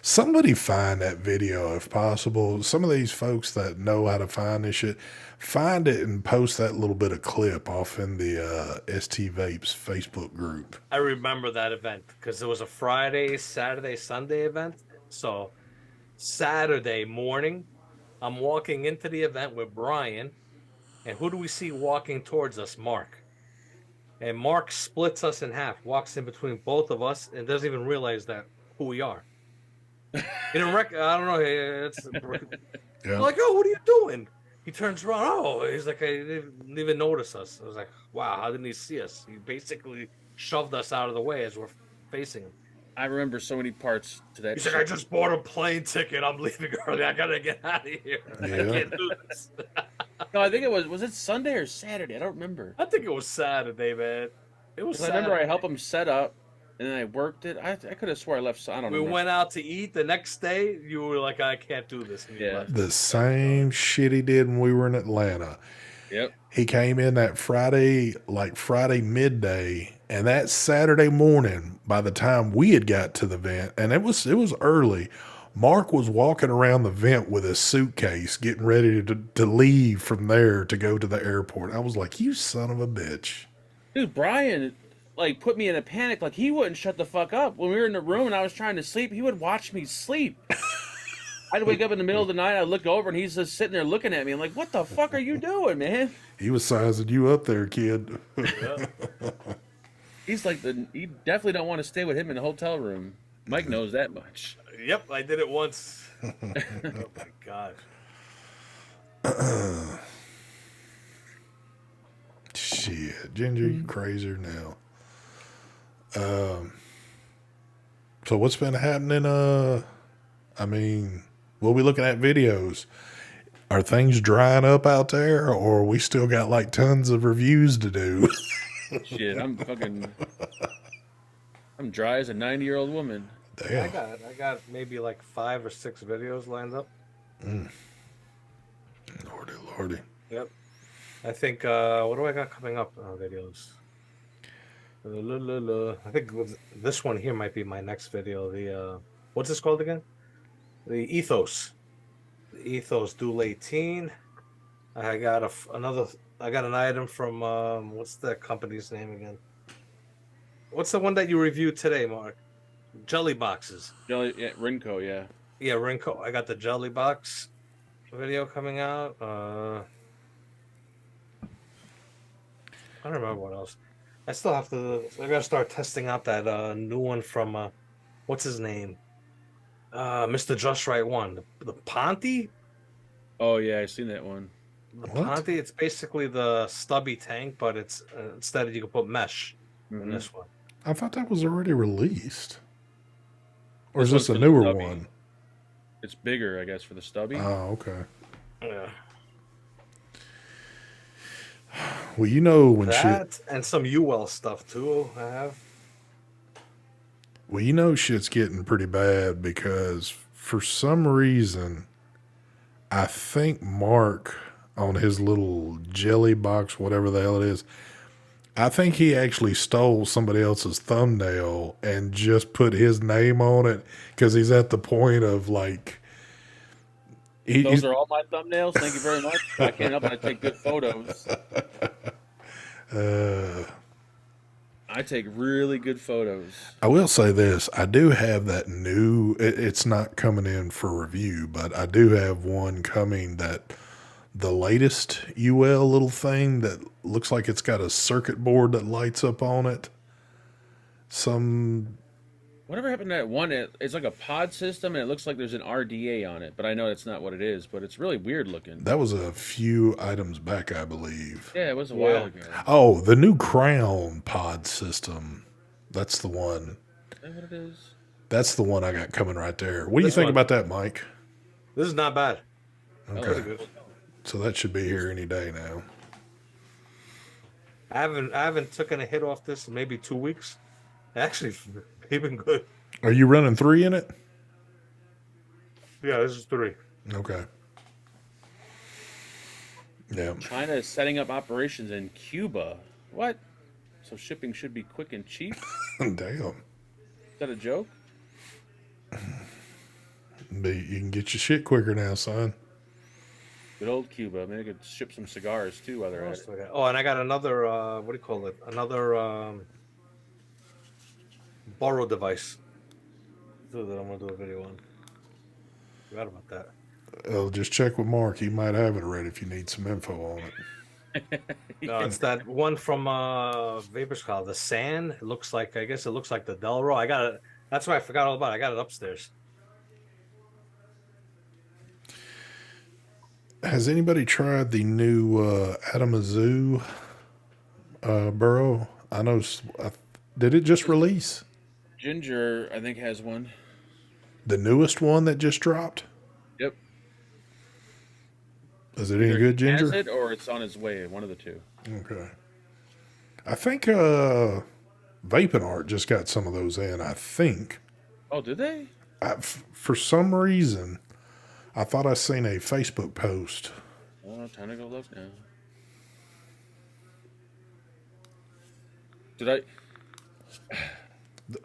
Somebody find that video if possible. Some of these folks that know how to find this shit, find it and post that little bit of clip off in the ST Vapes Facebook group. I remember that event because it was a Friday, Saturday, Sunday event. So Saturday morning, I'm walking into the event with Brian, and who do we see walking towards us? Mark. And Mark splits us in half, walks in between both of us, and doesn't even realize that who we are. He didn't I don't know. It's Yeah. like, oh, what are you doing? He turns around. Oh, he's like, I didn't even notice us. I was like, wow, how didn't he see us? He basically shoved us out of the way as we're facing him. I remember so many parts to that. He's like, I just bought a plane ticket. I'm leaving early. I gotta get out of here. I Yeah. can't do this. No, I think it was it Sunday or Saturday? I don't remember. I think it was Saturday, man. It was. 'Cause I remember I helped him set up, and then I worked it. I could have swore I left. I don't We know. went out to eat the next day. You were like, I can't do this. And you Yeah. left. The same shit he did when we were in Atlanta. Yep. He came in that Friday, like Friday midday, and that Saturday morning, by the time we had got to the vent, and it was early, Mark was walking around the vent with his suitcase, getting ready to leave from there to go to the airport. I was like, you son of a bitch. Dude, Brian, like, put me in a panic. Like, he wouldn't shut the fuck up. When we were in the room and I was trying to sleep, he would watch me sleep. I'd wake up in the middle of the night, I'd look over, and he's just sitting there looking at me. I'm like, what the fuck are you doing, man? He was sizing you up there, kid. Yeah. He's like, you definitely don't want to stay with him in the hotel room. Mike knows that much. Yep, I did it once. Oh my god. Shit, Ginger, you crazier now. So what's been happening? I mean, we'll be looking at videos. Are things drying up out there, or we still got like tons of reviews to do? Shit, I'm dry as a 90-year-old woman. Damn. I got maybe like 5 or 6 videos lined up. Lordy, lordy. Yep. I think what do I got coming up? Videos. I think this one here might be my next video. The what's this called again? The Ethos. The Ethos Dual 18. I got I got an item from what's that company's name again? What's the one that you reviewed today, Mark? Jelly boxes. Yeah, Rinco, yeah. Yeah, Rinco. I got the jelly box video coming out. I don't remember what else. I still have to. I gotta start testing out that new one from what's his name? Mr. Just Right One. The Ponte. Oh, yeah, I seen that one. The What? Ponte. It's basically the stubby tank, but it's instead of you can put mesh in Mhm. this one. I thought that was already released. Or is This this a one's for the newer stubby. one? It's bigger, I guess, for the stubby. Oh, okay. Yeah. Well, you know when shit. That and some UL stuff too. I have. Well, you know shit's getting pretty bad because for some reason, I think Mark on his little jelly box, whatever the hell it is, I think he actually stole somebody else's thumbnail and just put his name on it because he's at the point of like. Those are all my thumbnails. Thank you very much. I can't help but take good photos. I take really good photos. I will say this. I do have that new, it's not coming in for review, but I do have one coming that the latest UL little thing that looks like it's got a circuit board that lights up on it. Whatever happened to that one? It's like a pod system, and it looks like there's an RDA on it, but I know that's not what it is. But it's really weird looking. That was a few items back, I believe. Yeah, it was a while ago. Oh, the new Crown pod system. That's the one. Is that what it is? That's the one I got coming right there. What do you This think one. about that, Mike? This is not bad. Okay. Good. So that should be here any day now. I haven't taken a hit off this in maybe 2 weeks. Actually, even good. Are you running 3 in it? Yeah, this is 3. Okay. Yeah. China is setting up operations in Cuba. What? So shipping should be quick and cheap? Is Damn. that a joke? You can get your shit quicker now, son. Good old Cuba. Maybe I could ship some cigars too while they're What at else it. do I got? Oh, and I got another. What do you call it? Another borrow device. That I'm gonna do a video on. Forgot about that. Just check with Mark. He might have it already if you need some info on it. No, it's that one from Vapors called the Sand. It looks like, I guess it looks like the Delro. I got it. That's why I forgot all about it. I got it upstairs. Has anybody tried the new Atomizer burrow? I know. Did it just release? Ginger, I think, has one. The newest one that just dropped? Yep. Is it any Either good, he has Ginger? it or it's on its way. One of the two. Okay. I think Vaping Art just got some of those in, I think. Oh, did they? For some reason, I thought I seen a Facebook post. Oh, time to go look now. Did I?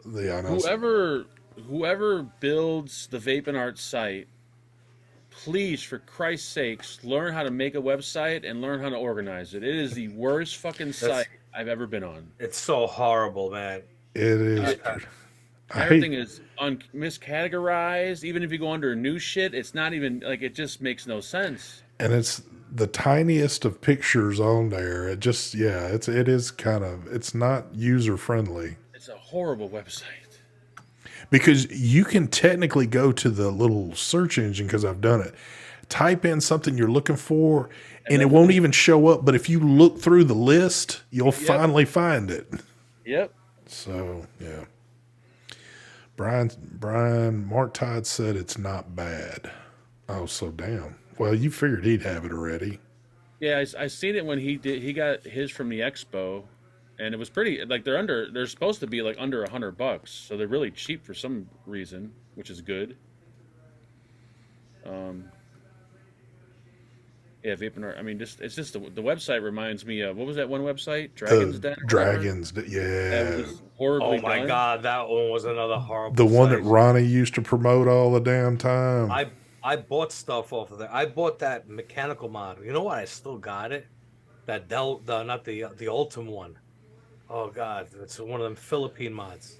I know. Whoever builds the Vaping Art site, please, for Christ's sakes, learn how to make a website and learn how to organize it. It is the worst fucking site I've ever been on. It's so horrible, man. It is. Everything is miscategorized. Even if you go under new shit, it's not even like, it just makes no sense. And it's the tiniest of pictures on there. It just, yeah, it is kind of, it's not user friendly. It's a horrible website. Because you can technically go to the little search engine, because I've done it, type in something you're looking for, and it won't even show up. But if you look through the list, you'll finally find it. Yep. So, yeah. Mark Todd said it's not bad. Oh, so damn. Well, you figured he'd have it already. Yeah, I seen it when he got his from the Expo, and it was pretty, like, they're supposed to be like under $100, so they're really cheap for some reason, which is good. Yeah, Vaping Art. I mean, it's just the website reminds me of, what was that one website? Dragon's Den. Dragons, yeah. That was horribly Oh my done. God, that one was another horrible. The one site. that Ronnie used to promote all the damn time. I bought stuff off of there. I bought that mechanical mod. You know what? I still got it. That not the Ultim one. Oh God, it's one of them Philippine mods.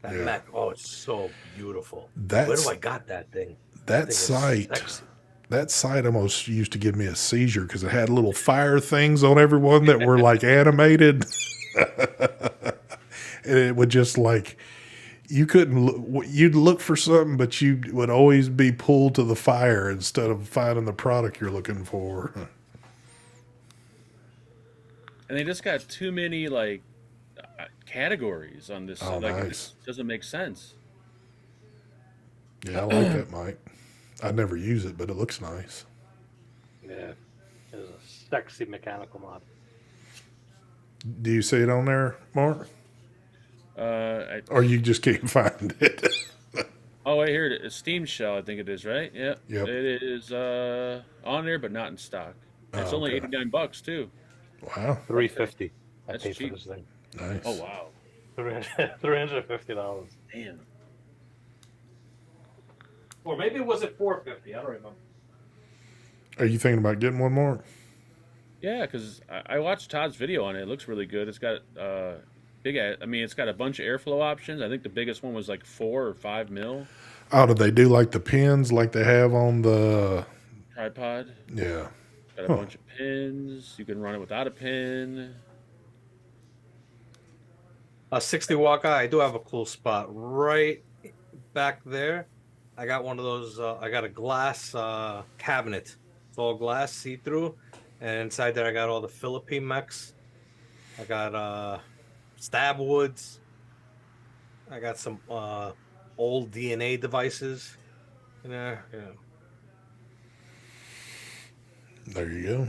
That mech. Oh, it's so beautiful. Where do I got that thing? That site almost used to give me a seizure because it had little fire things on everyone that were like animated. And it would just like, you couldn't look, you'd look for something, but you would always be pulled to the fire instead of finding the product you're looking for. And they just got too many like categories on this. Oh, like, nice. it doesn't make sense. Yeah, I like that, Mike. I never use it, but it looks nice. Yeah, it's a sexy mechanical mod. Do you see it on there, Mark? Or you just can't find it? Oh, wait, here it is. Steam Shell, I think it is, right? Yeah. Yep. It is on there, but not in stock. It's only $89 too. Wow. $350. I That's paid cheap. for this thing. Nice. Oh wow. $350. Damn. Or maybe was it $450? I don't remember. Are you thinking about getting one more? Yeah, because I watched Todd's video on it. It looks really good. It's got it's got a bunch of airflow options. I think the biggest one was like 4 or 5 mil. Oh, do they do like the pins like they have on the Tripod. Yeah. Got a bunch of pins. You can run it without a pin. A 60 watt guy. I do have a cool spot right back there. I got one of those. I got a glass cabinet. It's all glass, see through, and inside there I got all the Philippine mechs. I got stab woods. I got some old DNA devices in there. Yeah. There you go.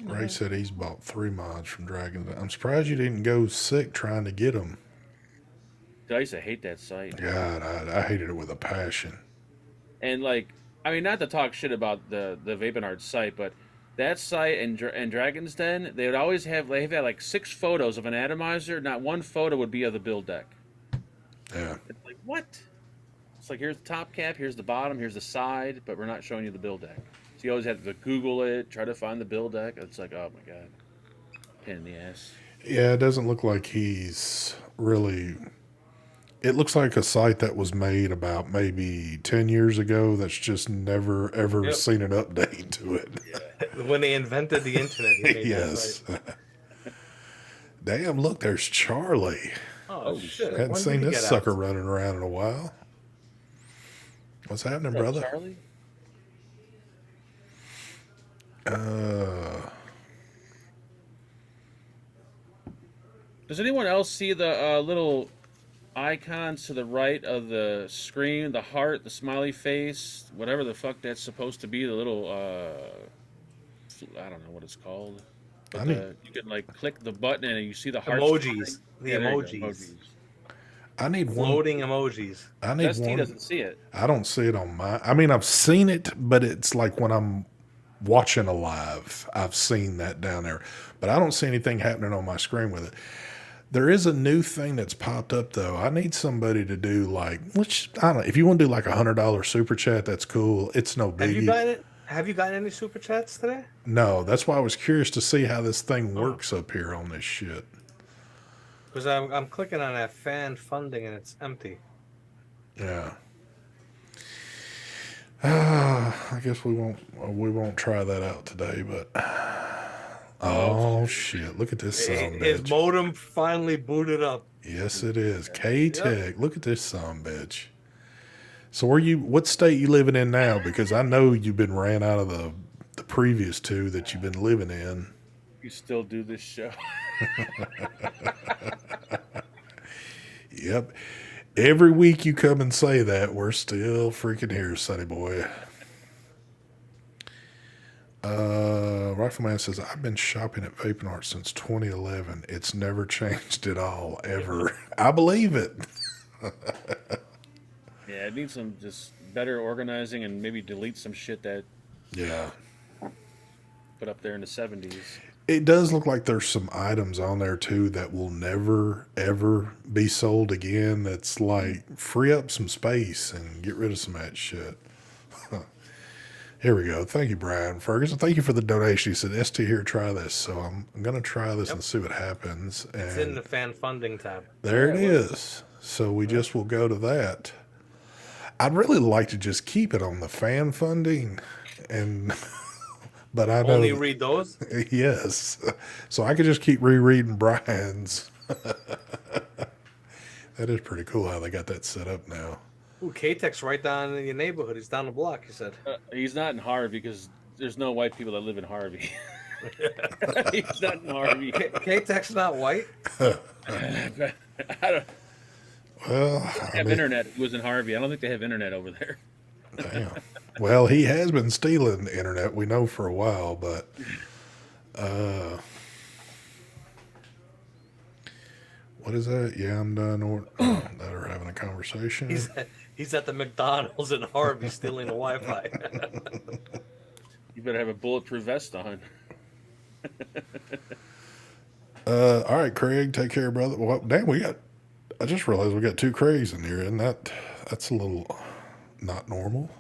Ray said he's bought 3 mods from Dragon. I'm surprised you didn't go sick trying to get them. I used to hate that site. God, I hated it with a passion. And like, I mean, not to talk shit about the Vaping Art site, but that site and Dragon's Den, they would always have, they had like 6 photos of an atomizer. Not one photo would be of the build deck. Yeah. It's like, what? It's like, here's the top cap, here's the bottom, here's the side, but we're not showing you the build deck. So you always have to Google it, try to find the build deck. It's like, oh my god, pain in the ass. Yeah, it doesn't look like he's really. It looks like a site that was made about maybe 10 years ago that's just never, ever Yep. seen an update to it. When they invented the internet, he made Yes. that right. Damn, look, there's Charlie. Oh Holy shit! shit. Hadn't When seen did he this get sucker out? running around in a while. What's happening, What's up, brother? Charlie? Uh, Does anyone else see the little icons to the right of the screen? The heart, the smiley face, whatever the fuck that's supposed to be. The little, I don't know what it's called. But I need- you can like click the button and you see the heart. Emojis. The Yeah, there you go, emojis. I need one. Floating emojis. I need Dusty one. doesn't see it. I don't see it on my. I mean, I've seen it, but it's like when I'm watching a live, I've seen that down there, but I don't see anything happening on my screen with it. There is a new thing that's popped up though. I need somebody to do like, which I don't know. If you want to do like $100 super chat, that's cool. It's no Have you biggie. gotten it? Have you gotten any super chats today? No, that's why I was curious to see how this thing works up here on this shit. Because I'm clicking on that fan funding and it's empty. Yeah. I guess we won't try that out today, but oh shit! Look at this son His bitch. modem finally booted up. Yes, it is. K-Tech. Look at this son bitch. So what state you living in now? Because I know you've been ran out of the previous two that you've been living in. You still do this show. Yep. Every week you come and say that, we're still freaking here, sonny boy. Rifleman says, I've been shopping at Vaping Art since 2011. It's never changed at all, ever. I believe it. Yeah, it needs some just better organizing and maybe delete some shit that Yeah. put up there in the 70s. It does look like there's some items on there too that will never ever be sold again. That's like free up some space and get rid of some of that shit. Here we go. Thank you, Brian Ferguson. Thank you for the donation. He said, "ST here, try this." So I'm gonna try this and see what happens. And It's in the fan funding tab. there it is. So we just will go to that. I'd really like to just keep it on the fan funding, and but I know Only read those. yes, so I could just keep rereading Brian's. That is pretty cool how they got that set up now. Ooh, K-Tech's right down in your neighborhood. He's down the block, he said. He's not in Harvey because there's no white people that live in Harvey. He's not in Harvey. K-Tech's not white? I don't Well, have internet. It was in Harvey. I don't think they have internet over there. damn. Well, he has been stealing the internet. We know for a while, but what is that? Yeah, I'm done. That are having a conversation. He's at the McDonald's in Harvey stealing the Wi-Fi. You better have a bulletproof vest on. All right, Craig, take care, brother. Well, damn, I just realized we got two Craigs in here, and that's a little not normal.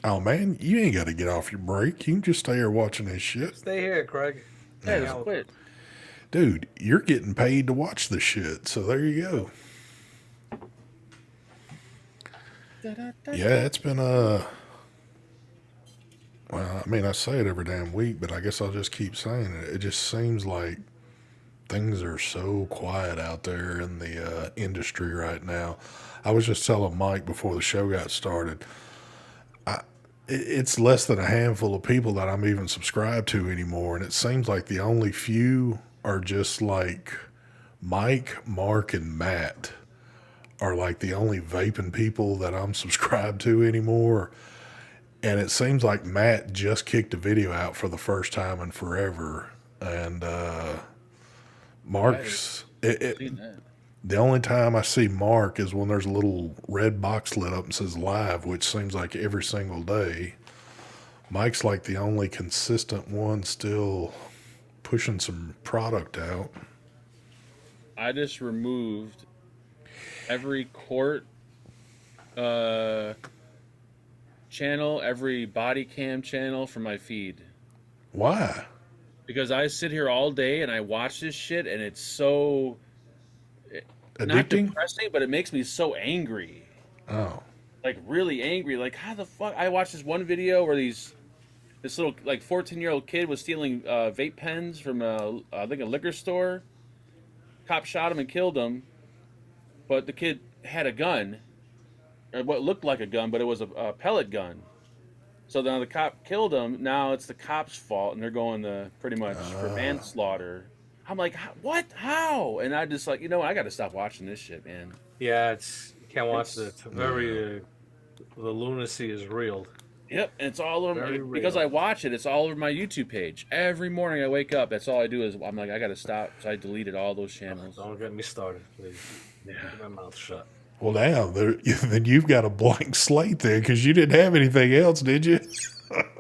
Oh man, you ain't got to get off your break. You can just stay here watching this shit, Stay here, Craig. Hey, Yeah. quit. dude. You're getting paid to watch the shit, so there you go. Yeah, it's been well, I mean, I say it every damn week, but I guess I'll just keep saying it. It just seems like things are so quiet out there in the industry right now. I was just telling Mike before the show got started, it's less than a handful of people that I'm even subscribed to anymore, and it seems like the only few are just like Mike, Mark, and Matt are like the only vaping people that I'm subscribed to anymore. And it seems like Matt just kicked a video out for the first time in forever. And Mark's, Seen that. the only time I see Mark is when there's a little red box lit up and says live, which seems like every single day. Mike's like the only consistent one still pushing some product out. I just removed every court channel, every body cam channel from my feed. Why? Because I sit here all day and I watch this shit, and it's so not Addicting? depressing, but it makes me so angry. Oh. Like really angry. Like how the fuck? I watched this one video where this little like 14-year-old kid was stealing vape pens from I think a liquor store. Cop shot him and killed him, but the kid had a gun, or what looked like a gun, but it was a pellet gun. So now the cop killed him. Now it's the cop's fault, and they're going to pretty much for manslaughter. I'm like, what? How? And I just like, I got to stop watching this shit, man. Yeah, you can't watch it. It's very the lunacy is real. Yep, and it's all over Very because real. I watch it. It's all over my YouTube page. Every morning I wake up. That's all I do is I'm like, I got to stop. So I deleted all those channels. Don't get me started, please. Yeah. Keep my mouth shut. Well, now then you've got a blank slate there because you didn't have anything else, did you?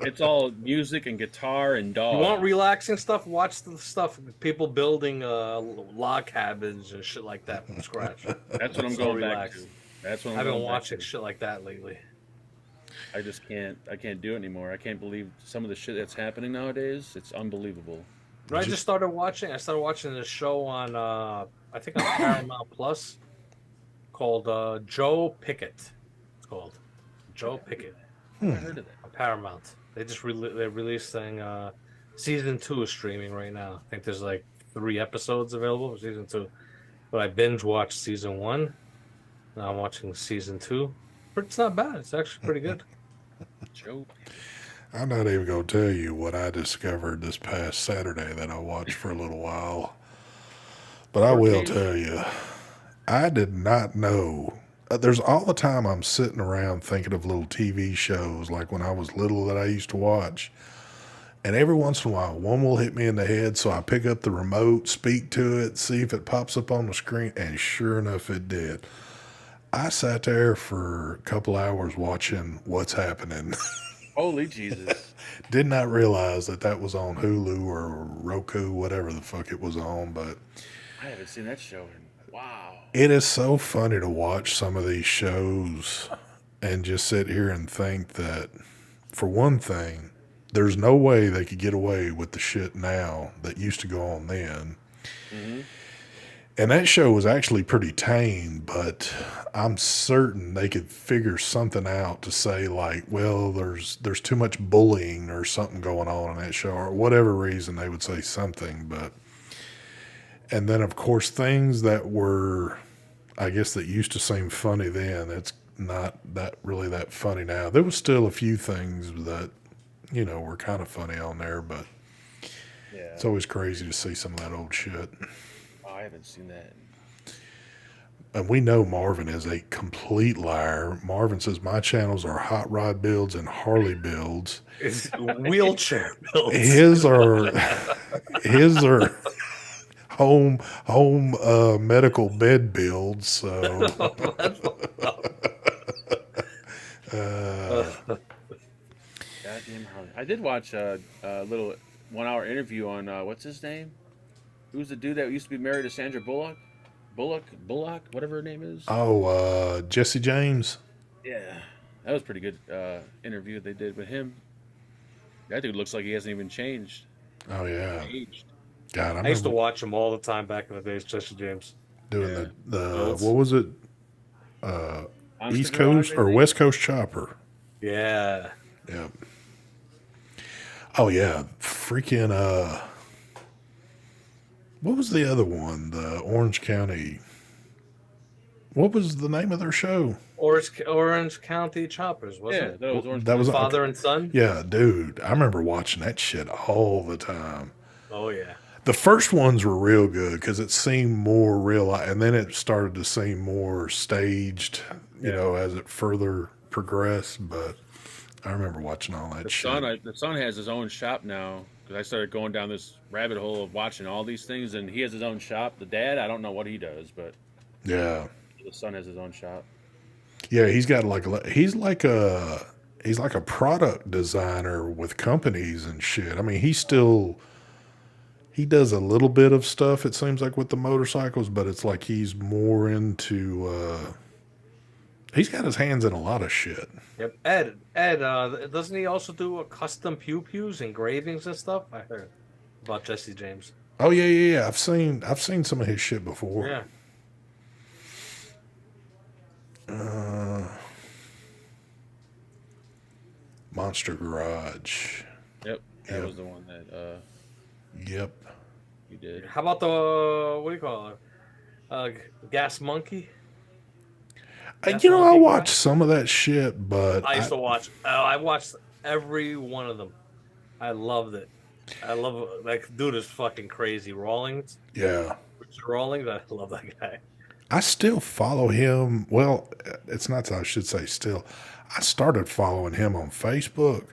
It's all music and guitar and dogs. You want relaxing stuff? Watch the stuff people building log cabins and shit like that from scratch. That's what I'm So going back relaxed. to. That's what I'm I've been going back watching to. shit like that lately. I just can't. I can't do it anymore. I can't believe some of the shit that's happening nowadays. It's unbelievable. I just started watching. I started watching this show on I think on Paramount Plus called Joe Pickett. It's called Joe Pickett I heard of that. on Paramount. They just they released season 2 is streaming right now. I think there's like 3 episodes available for season 2. But I binge watched season 1. Now I'm watching season 2. But it's not bad. It's actually pretty good. Joe. I'm not even going to tell you what I discovered this past Saturday that I watched for a little while. But I will tell you, I did not know. There's all the time I'm sitting around thinking of little TV shows like when I was little that I used to watch. And every once in a while, one will hit me in the head. So I pick up the remote, speak to it, see if it pops up on the screen. And sure enough, it did. I sat there for a couple hours watching What's Happening. Holy Jesus. Did not realize that was on Hulu or Roku, whatever the fuck it was on. But I haven't seen that show in wow. it is so funny to watch some of these shows and just sit here and think that, for one thing, there's no way they could get away with the shit now that used to go on then. Mm-hmm. And that show was actually pretty tame, but I'm certain they could figure something out to say like, well, there's too much bullying or something going on in that show, or whatever reason they would say something. But and then of course things that were, I guess, that used to seem funny then, it's not that really that funny now. There was still a few things that were kind of funny on there, but Yeah. it's always crazy to see some of that old shit. Oh, I haven't seen that. And we know Marvin is a complete liar. Marvin says my channels are hot rod builds and Harley builds. It's wheelchair builds. His are home medical bed builds. So Goddamn Harley. I did watch a little 1-hour interview on what's his name? Who's the dude that used to be married to Sandra Bullock? Bullock, whatever her name is. Jesse James. Yeah, that was pretty good interview they did with him. That dude looks like he hasn't even changed. Oh yeah, Aged. God, I used to watch him all the time back in the days, Jesse James. doing the Builds. what was it? Monster East Garage, Coast I or think? West Coast Chopper. Yeah. Yeah. Oh yeah, freaking what was the other one? The Orange County. What was the name of their show? Orange County Choppers, wasn't Yeah, it? that was Orange. That was Father and son? Yeah, dude. I remember watching that shit all the time. Oh, yeah. The first ones were real good because it seemed more real, and then it started to seem more staged, as it further progressed. But I remember watching all that shit. The son has his own shop now because I started going down this rabbit hole of watching all these things, and he has his own shop. The dad, I don't know what he does, but Yeah. the son has his own shop. Yeah, he's got he's like a product designer with companies and shit. I mean, he's still He does a little bit of stuff, it seems like, with the motorcycles, but it's like he's more into. He's got his hands in a lot of shit. Yep. Ed, doesn't he also do a custom pews, engravings and stuff? I heard about Jesse James. Oh yeah. I've seen some of his shit before. Yeah. Monster Garage. Yep, that Yep. was the one that Yep. you did. How about the what do you call it? Gas Monkey. Gas I Monkey watched guy? some of that shit, but I used to watch. I watched every one of them. I loved it. I love it. Like, dude is fucking crazy. Rawlings, yeah. Richard Rawlings. I love that guy. I still follow him. Well, it's not that I should say still. I started following him on Facebook.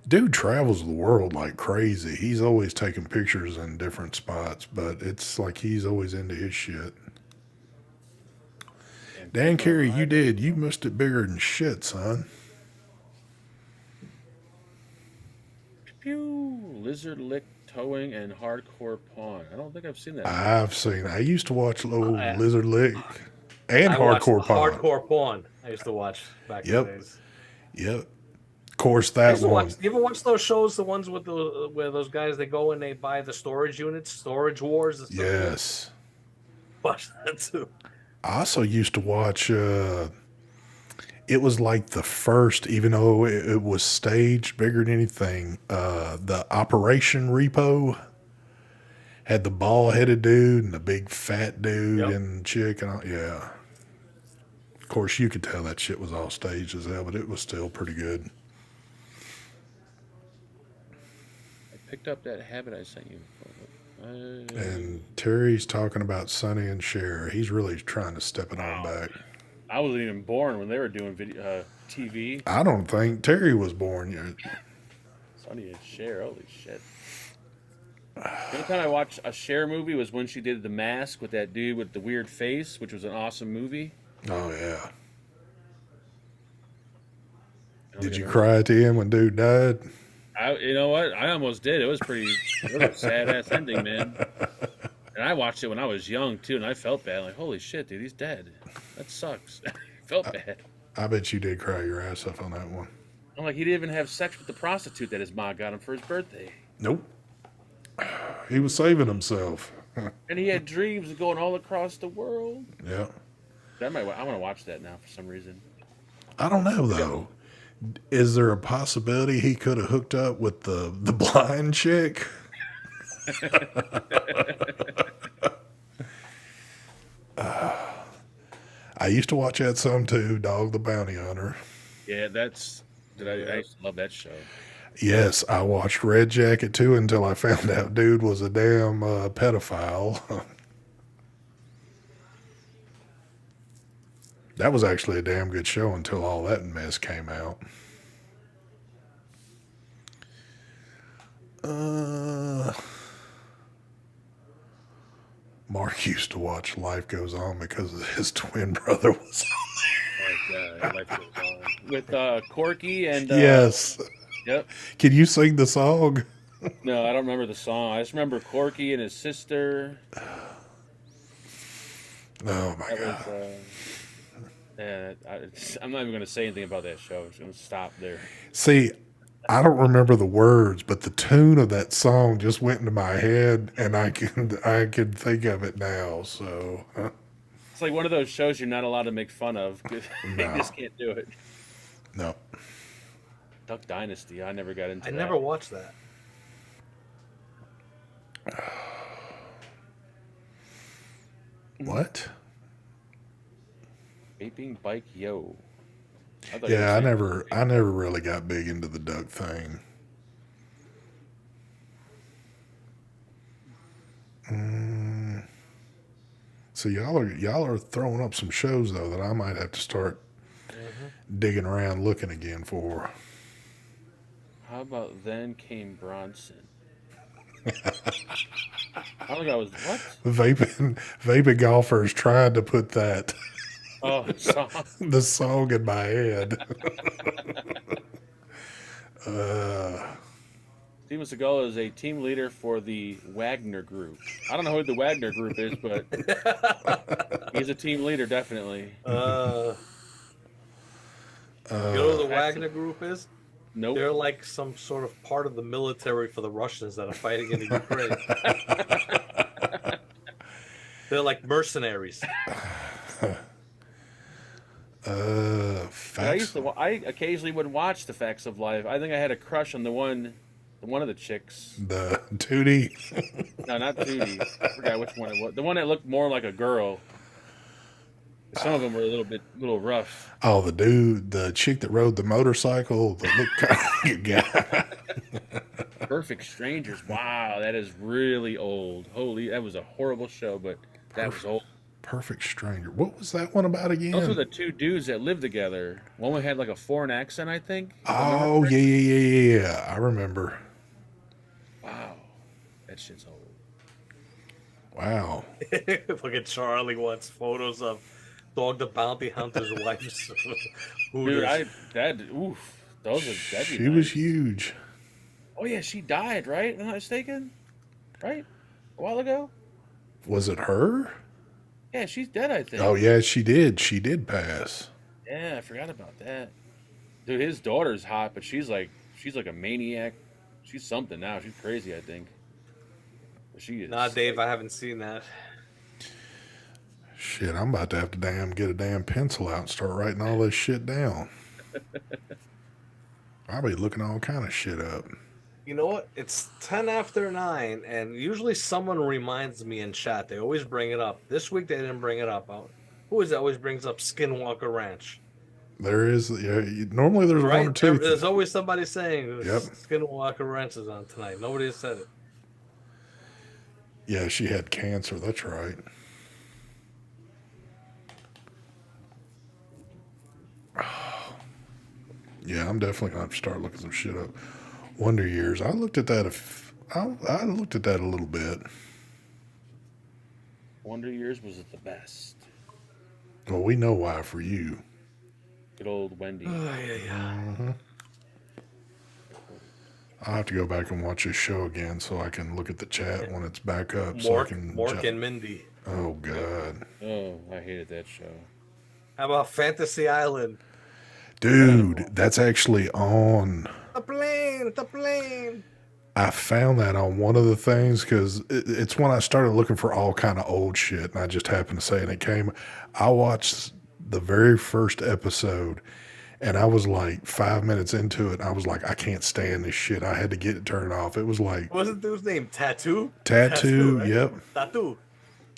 Dude travels the world like crazy. He's always taking pictures in different spots, but it's like he's always into his shit. And Dan people Carey, are you riding. did. You missed it bigger than shit, son. Pew, lizard lick towing and hardcore pawn. I don't think I've seen that. I used to watch Low I- Lizard Lick and I watched Hardcore Pond. Hardcore Porn. I used to watch back in Yep. the days. Yep. Of course, I that used to one. watch. You ever watch those shows? The ones with where those guys they go and they buy the storage units, storage wars. And stuff? Yes. Watch that too. I also used to watch. It was like the first, even though it was staged bigger than anything. The Operation Repo had the bald-headed dude and the big fat dude Yep. and chick and all, yeah. Of course, you could tell that shit was all staged as hell, but it was still pretty good. I picked up that habit I sent you. And Terry's talking about Sonny and Cher. He's really trying to step it on back. I wasn't even born when they were doing video TV. I don't think Terry was born yet. Sonny and Cher, holy shit. The only time I watched a Cher movie was when she did The Mask with that dude with the weird face, which was an awesome movie. Oh, yeah. I don't Did think you I- cry at the end when dude died? You know what? I almost did. It was a sad ass ending, man. And I watched it when I was young too, and I felt bad. Like, holy shit, dude, he's dead. That sucks. Felt bad. I bet you did cry your ass off on that one. I'm like, he didn't even have sex with the prostitute that his mom got him for his birthday. Nope. He was saving himself. And he had dreams of going all across the world. Yeah. I want to watch that now for some reason. I don't know, though. Is there a possibility he could have hooked up with the blind chick? I used to watch that some too, Dog the Bounty Hunter. Yeah, I used to love that show. Yes, I watched Red Jacket too until I found out dude was a damn pedophile. That was actually a damn good show until all that mess came out. Mark used to watch Life Goes On because his twin brother was Life Goes On. With Corky and yes. Yep. Can you sing the song? No, I don't remember the song. I just remember Corky and his sister. Oh my That god. was, I'm not even going to say anything about that show. I'm just going to stop there. See, I don't remember the words, but the tune of that song just went into my head, and I can think of it now. So It's like one of those shows you're not allowed to make fun of. 'Cause No. You just can't do it. no. Duck Dynasty. I never got into I that. never watched that. What? Vaping Bike Yo. I thought you Yeah, were saying- I never really got big into the duck thing. So y'all are throwing up some shows though that I might have to start digging around looking again for. How about Then Came Bronson? I think I was what? Vaping golfers trying to put that Oh, song. the song in my head. Even Steven Seagal is a team leader for the Wagner Group. I don't know who the Wagner Group is, but he's a team leader, definitely. You know who the Facts Wagner Group is? Nope. They're like some sort of part of the military for the Russians that are fighting in the Ukraine. They're like mercenaries. Facts. I occasionally would watch the Facts of Life. I think I had a crush on one of the chicks. The 2D. No, not Judy. I forgot which one it was. The one that looked more like a girl. Some of them were a little rough. Oh, the chick that rode the motorcycle that looked kind of like a guy. Perfect Strangers. Wow, that is really old. Holy, that was a horrible show, but that was old. Perfect Stranger. What was that one about again? Those were the two dudes that lived together. One had like a foreign accent, I think. Oh, yeah. I remember. Wow, that shit's old. Wow. Look at Charlie wants photos of Dog the Bounty Hunter's wife's Dude, that'd be She was huge. Oh yeah, she died, right? Am I not mistaken? Right? A while ago? Was it her? Yeah, she's dead, I think. Oh, yeah, she did. She did pass. Yeah, I forgot about that. Dude, his daughter's hot, but she's like a maniac. She's something now. She's crazy, I think. But she is. Nah, Dave, I haven't seen that. Shit, I'm about to have to get a damn pencil out and start writing all this shit down. I'll be looking all kind of shit up. You know what? It's 10 after 9, and usually someone reminds me in chat. They always bring it up. This week they didn't bring it up. Who is that always brings up Skinwalker Ranch? There is, normally there's Right? one or two. There's always somebody saying Yep. Skinwalker Ranch is on tonight. Nobody has said it. Yeah, she had cancer. That's right. Yeah, I'm definitely gonna have to start looking some shit up. Wonder Years. I looked at that. I looked at that a little bit. Wonder Years was the best. Well, we know why for you. Good old Wendy. Oh, yeah. Mm-hmm. I'll have to go back and watch this show again so I can look at the chat when it's back up. Mork and Mindy. Oh, God. Oh, I hated that show. How about Fantasy Island? Dude, that's actually on. The plane. I found that on one of the things because it's when I started looking for all kind of old shit, and I just happened to say it. And it came. I watched the very first episode, and I was like 5 minutes into it. And I was like, I can't stand this shit. I had to get it turned off. It was like, What was the dude's name? Tattoo. Right? Yep. Tattoo.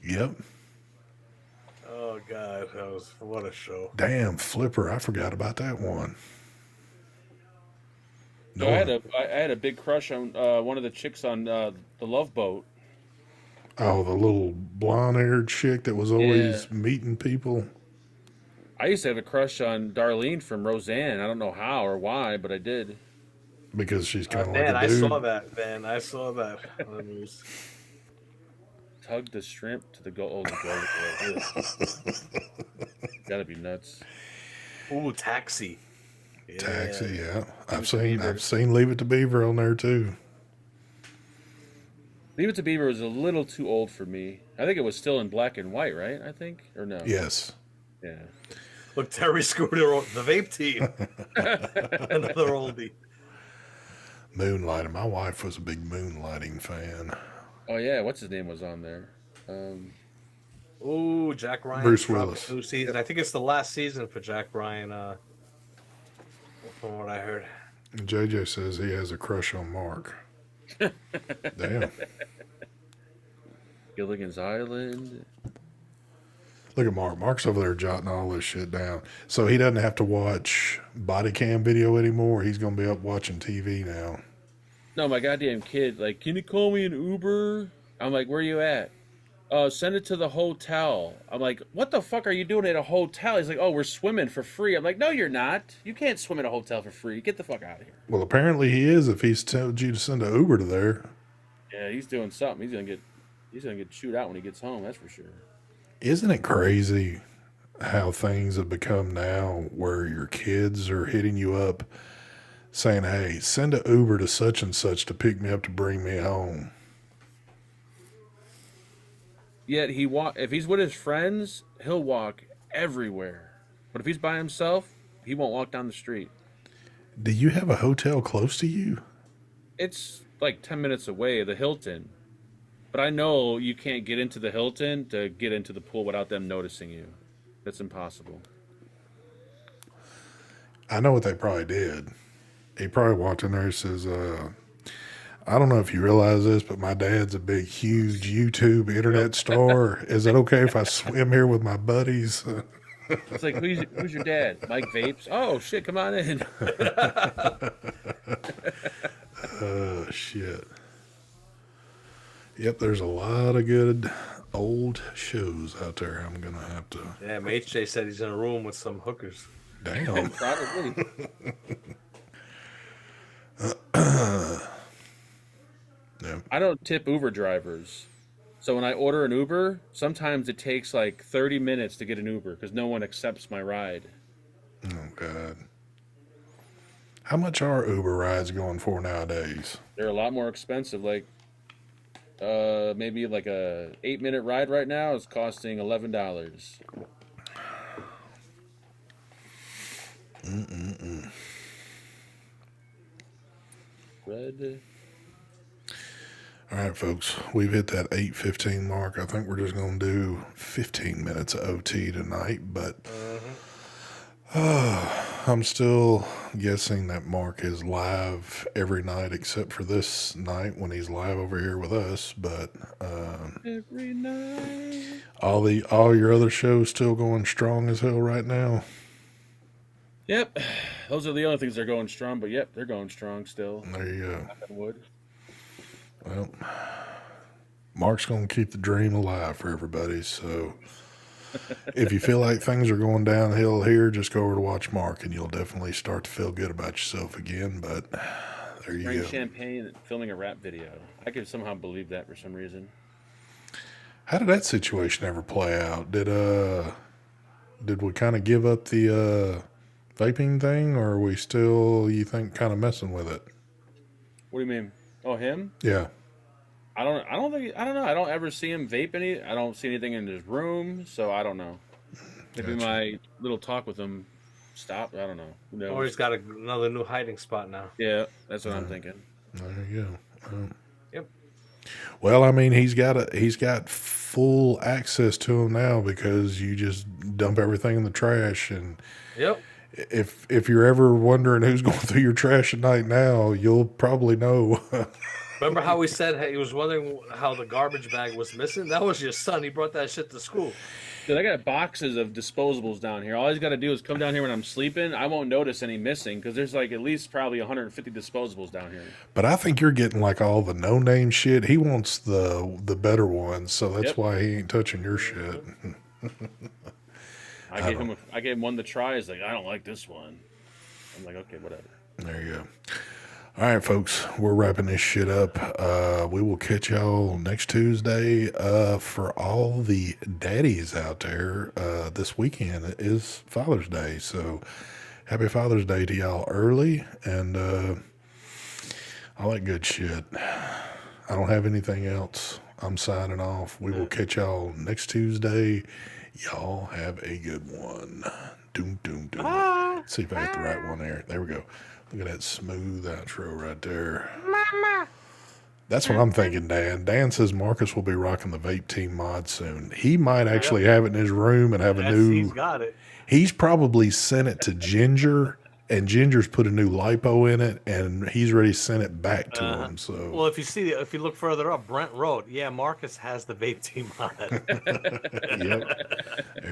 Yep. Oh God, what a show. Damn, Flipper. I forgot about that one. So I had a big crush on one of the chicks on the Love Boat. Oh, the little blonde-haired chick that was always meeting people. I used to have a crush on Darlene from Roseanne. I don't know how or why, but I did. Because she's kind of man, like a dude. I saw that. Man, I saw that on the news. Tug the shrimp to the gold. Gotta be nuts. Ooh, Taxi. Yeah. Taxi, yeah. I've seen Leave It to Beaver on there too. Leave It to Beaver was a little too old for me. I think it was still in black and white, right? I think, or no? Yes. Yeah. Look, Terry Scooter, the Vape Team. Another oldie. Moonlighting. My wife was a big Moonlighting fan. Oh yeah, what's his name was on there? Ooh, Jack Ryan. Bruce Willis. New season. I think it's the last season for Jack Ryan. From what I heard. JJ says he has a crush on Mark. Damn. Gilligan's Island. Look at Mark. Mark's over there jotting all this shit down. So he doesn't have to watch body cam video anymore. He's going to be up watching TV now. No, my goddamn kid, like, can you call me an Uber? I'm like, where you at? Send it to the hotel. I'm like, what the fuck are you doing at a hotel? He's like, oh, we're swimming for free. I'm like, no, you're not. You can't swim at a hotel for free. Get the fuck out of here. Well, apparently he is if he's told you to send an Uber to there. Yeah, he's doing something. He's gonna get chewed out when he gets home, that's for sure. Isn't it crazy how things have become now where your kids are hitting you up saying, "Hey, send an Uber to such and such to pick me up to bring me home." Yet if he's with his friends, he'll walk everywhere. But if he's by himself, he won't walk down the street. Do you have a hotel close to you? It's like 10 minutes away, the Hilton. But I know you can't get into the Hilton to get into the pool without them noticing you. That's impossible. I know what they probably did. He probably walked in there and says, I don't know if you realize this, but my dad's a big, huge YouTube internet star. Is it okay if I swim here with my buddies? It's like, who's your dad? Mike Vapes? Oh, shit, come on in. Oh, shit. Yep, there's a lot of good old shows out there. I'm going to have to. Yeah, HJ said he's in a room with some hookers. Damn. Probably. Yeah. I don't tip Uber drivers. So when I order an Uber, sometimes it takes like 30 minutes to get an Uber because no one accepts my ride. Oh, God. How much are Uber rides going for nowadays? They're a lot more expensive. Like, maybe like a 8-minute ride right now is costing $11. Red. All right, folks, we've hit that 8:15 mark. I think we're just going to do 15 minutes of OT tonight, but I'm still guessing that Mark is live every night except for this night when he's live over here with us. But Every night. all your other shows still going strong as hell right now. Yep. Those are the only things that are going strong, but yep, they're going strong still. There you go. Knock on wood. Well, Mark's going to keep the dream alive for everybody. So if you feel like things are going downhill here, just go over to watch Mark and you'll definitely start to feel good about yourself again. But there you Drinking go. champagne and filming a rap video. I could somehow believe that for some reason. How did that situation ever play out? Did we kind of give up the vaping thing, or are we still, you think, kind of messing with it? What do you mean? Oh, him? Yeah. I don't know. I don't ever see him vape I don't see anything in his room, so I don't know. Maybe Gotcha. my little talk with him stopped. I don't know. Who knows? Or he's got another new hiding spot now. Yeah, that's what I'm thinking. There you go. Yep. Well, I mean, he's got full access to them now because you just dump everything in the trash. And Yep. if you're ever wondering who's going through your trash at night now, you'll probably know. Remember how we said he was wondering how the garbage bag was missing? That was your son. He brought that shit to school. Dude, I got boxes of disposables down here. All he's got to do is come down here when I'm sleeping. I won't notice any missing because there's like at least probably 150 disposables down here. But I think you're getting like all the no-name shit. He wants the better ones, so that's Yep. why he ain't touching your shit. I gave him one to try. He's like, I don't like this one. I'm like, okay, whatever. There you go. All right, folks, we're wrapping this shit up. We will catch y'all next Tuesday. For all the daddies out there, this weekend is Father's Day. So happy Father's Day to y'all early and all that good shit. I don't have anything else. I'm signing off. We will catch y'all next Tuesday. Y'all have a good one. Doom, doom, doom. Let's see if I hit the right one there. There we go. Look at that smooth outro right there. Mama. That's what I'm thinking, Dan. Dan says Marcus will be rocking the Vape Team mod soon. He might actually have it in his room and have a new. He's got it. He's probably sent it to Ginger, and Ginger's put a new Lipo in it, and he's already sent it back to him. So, Well, if you look further up, Brent wrote, "Yeah, Marcus has the vape team on it." yep.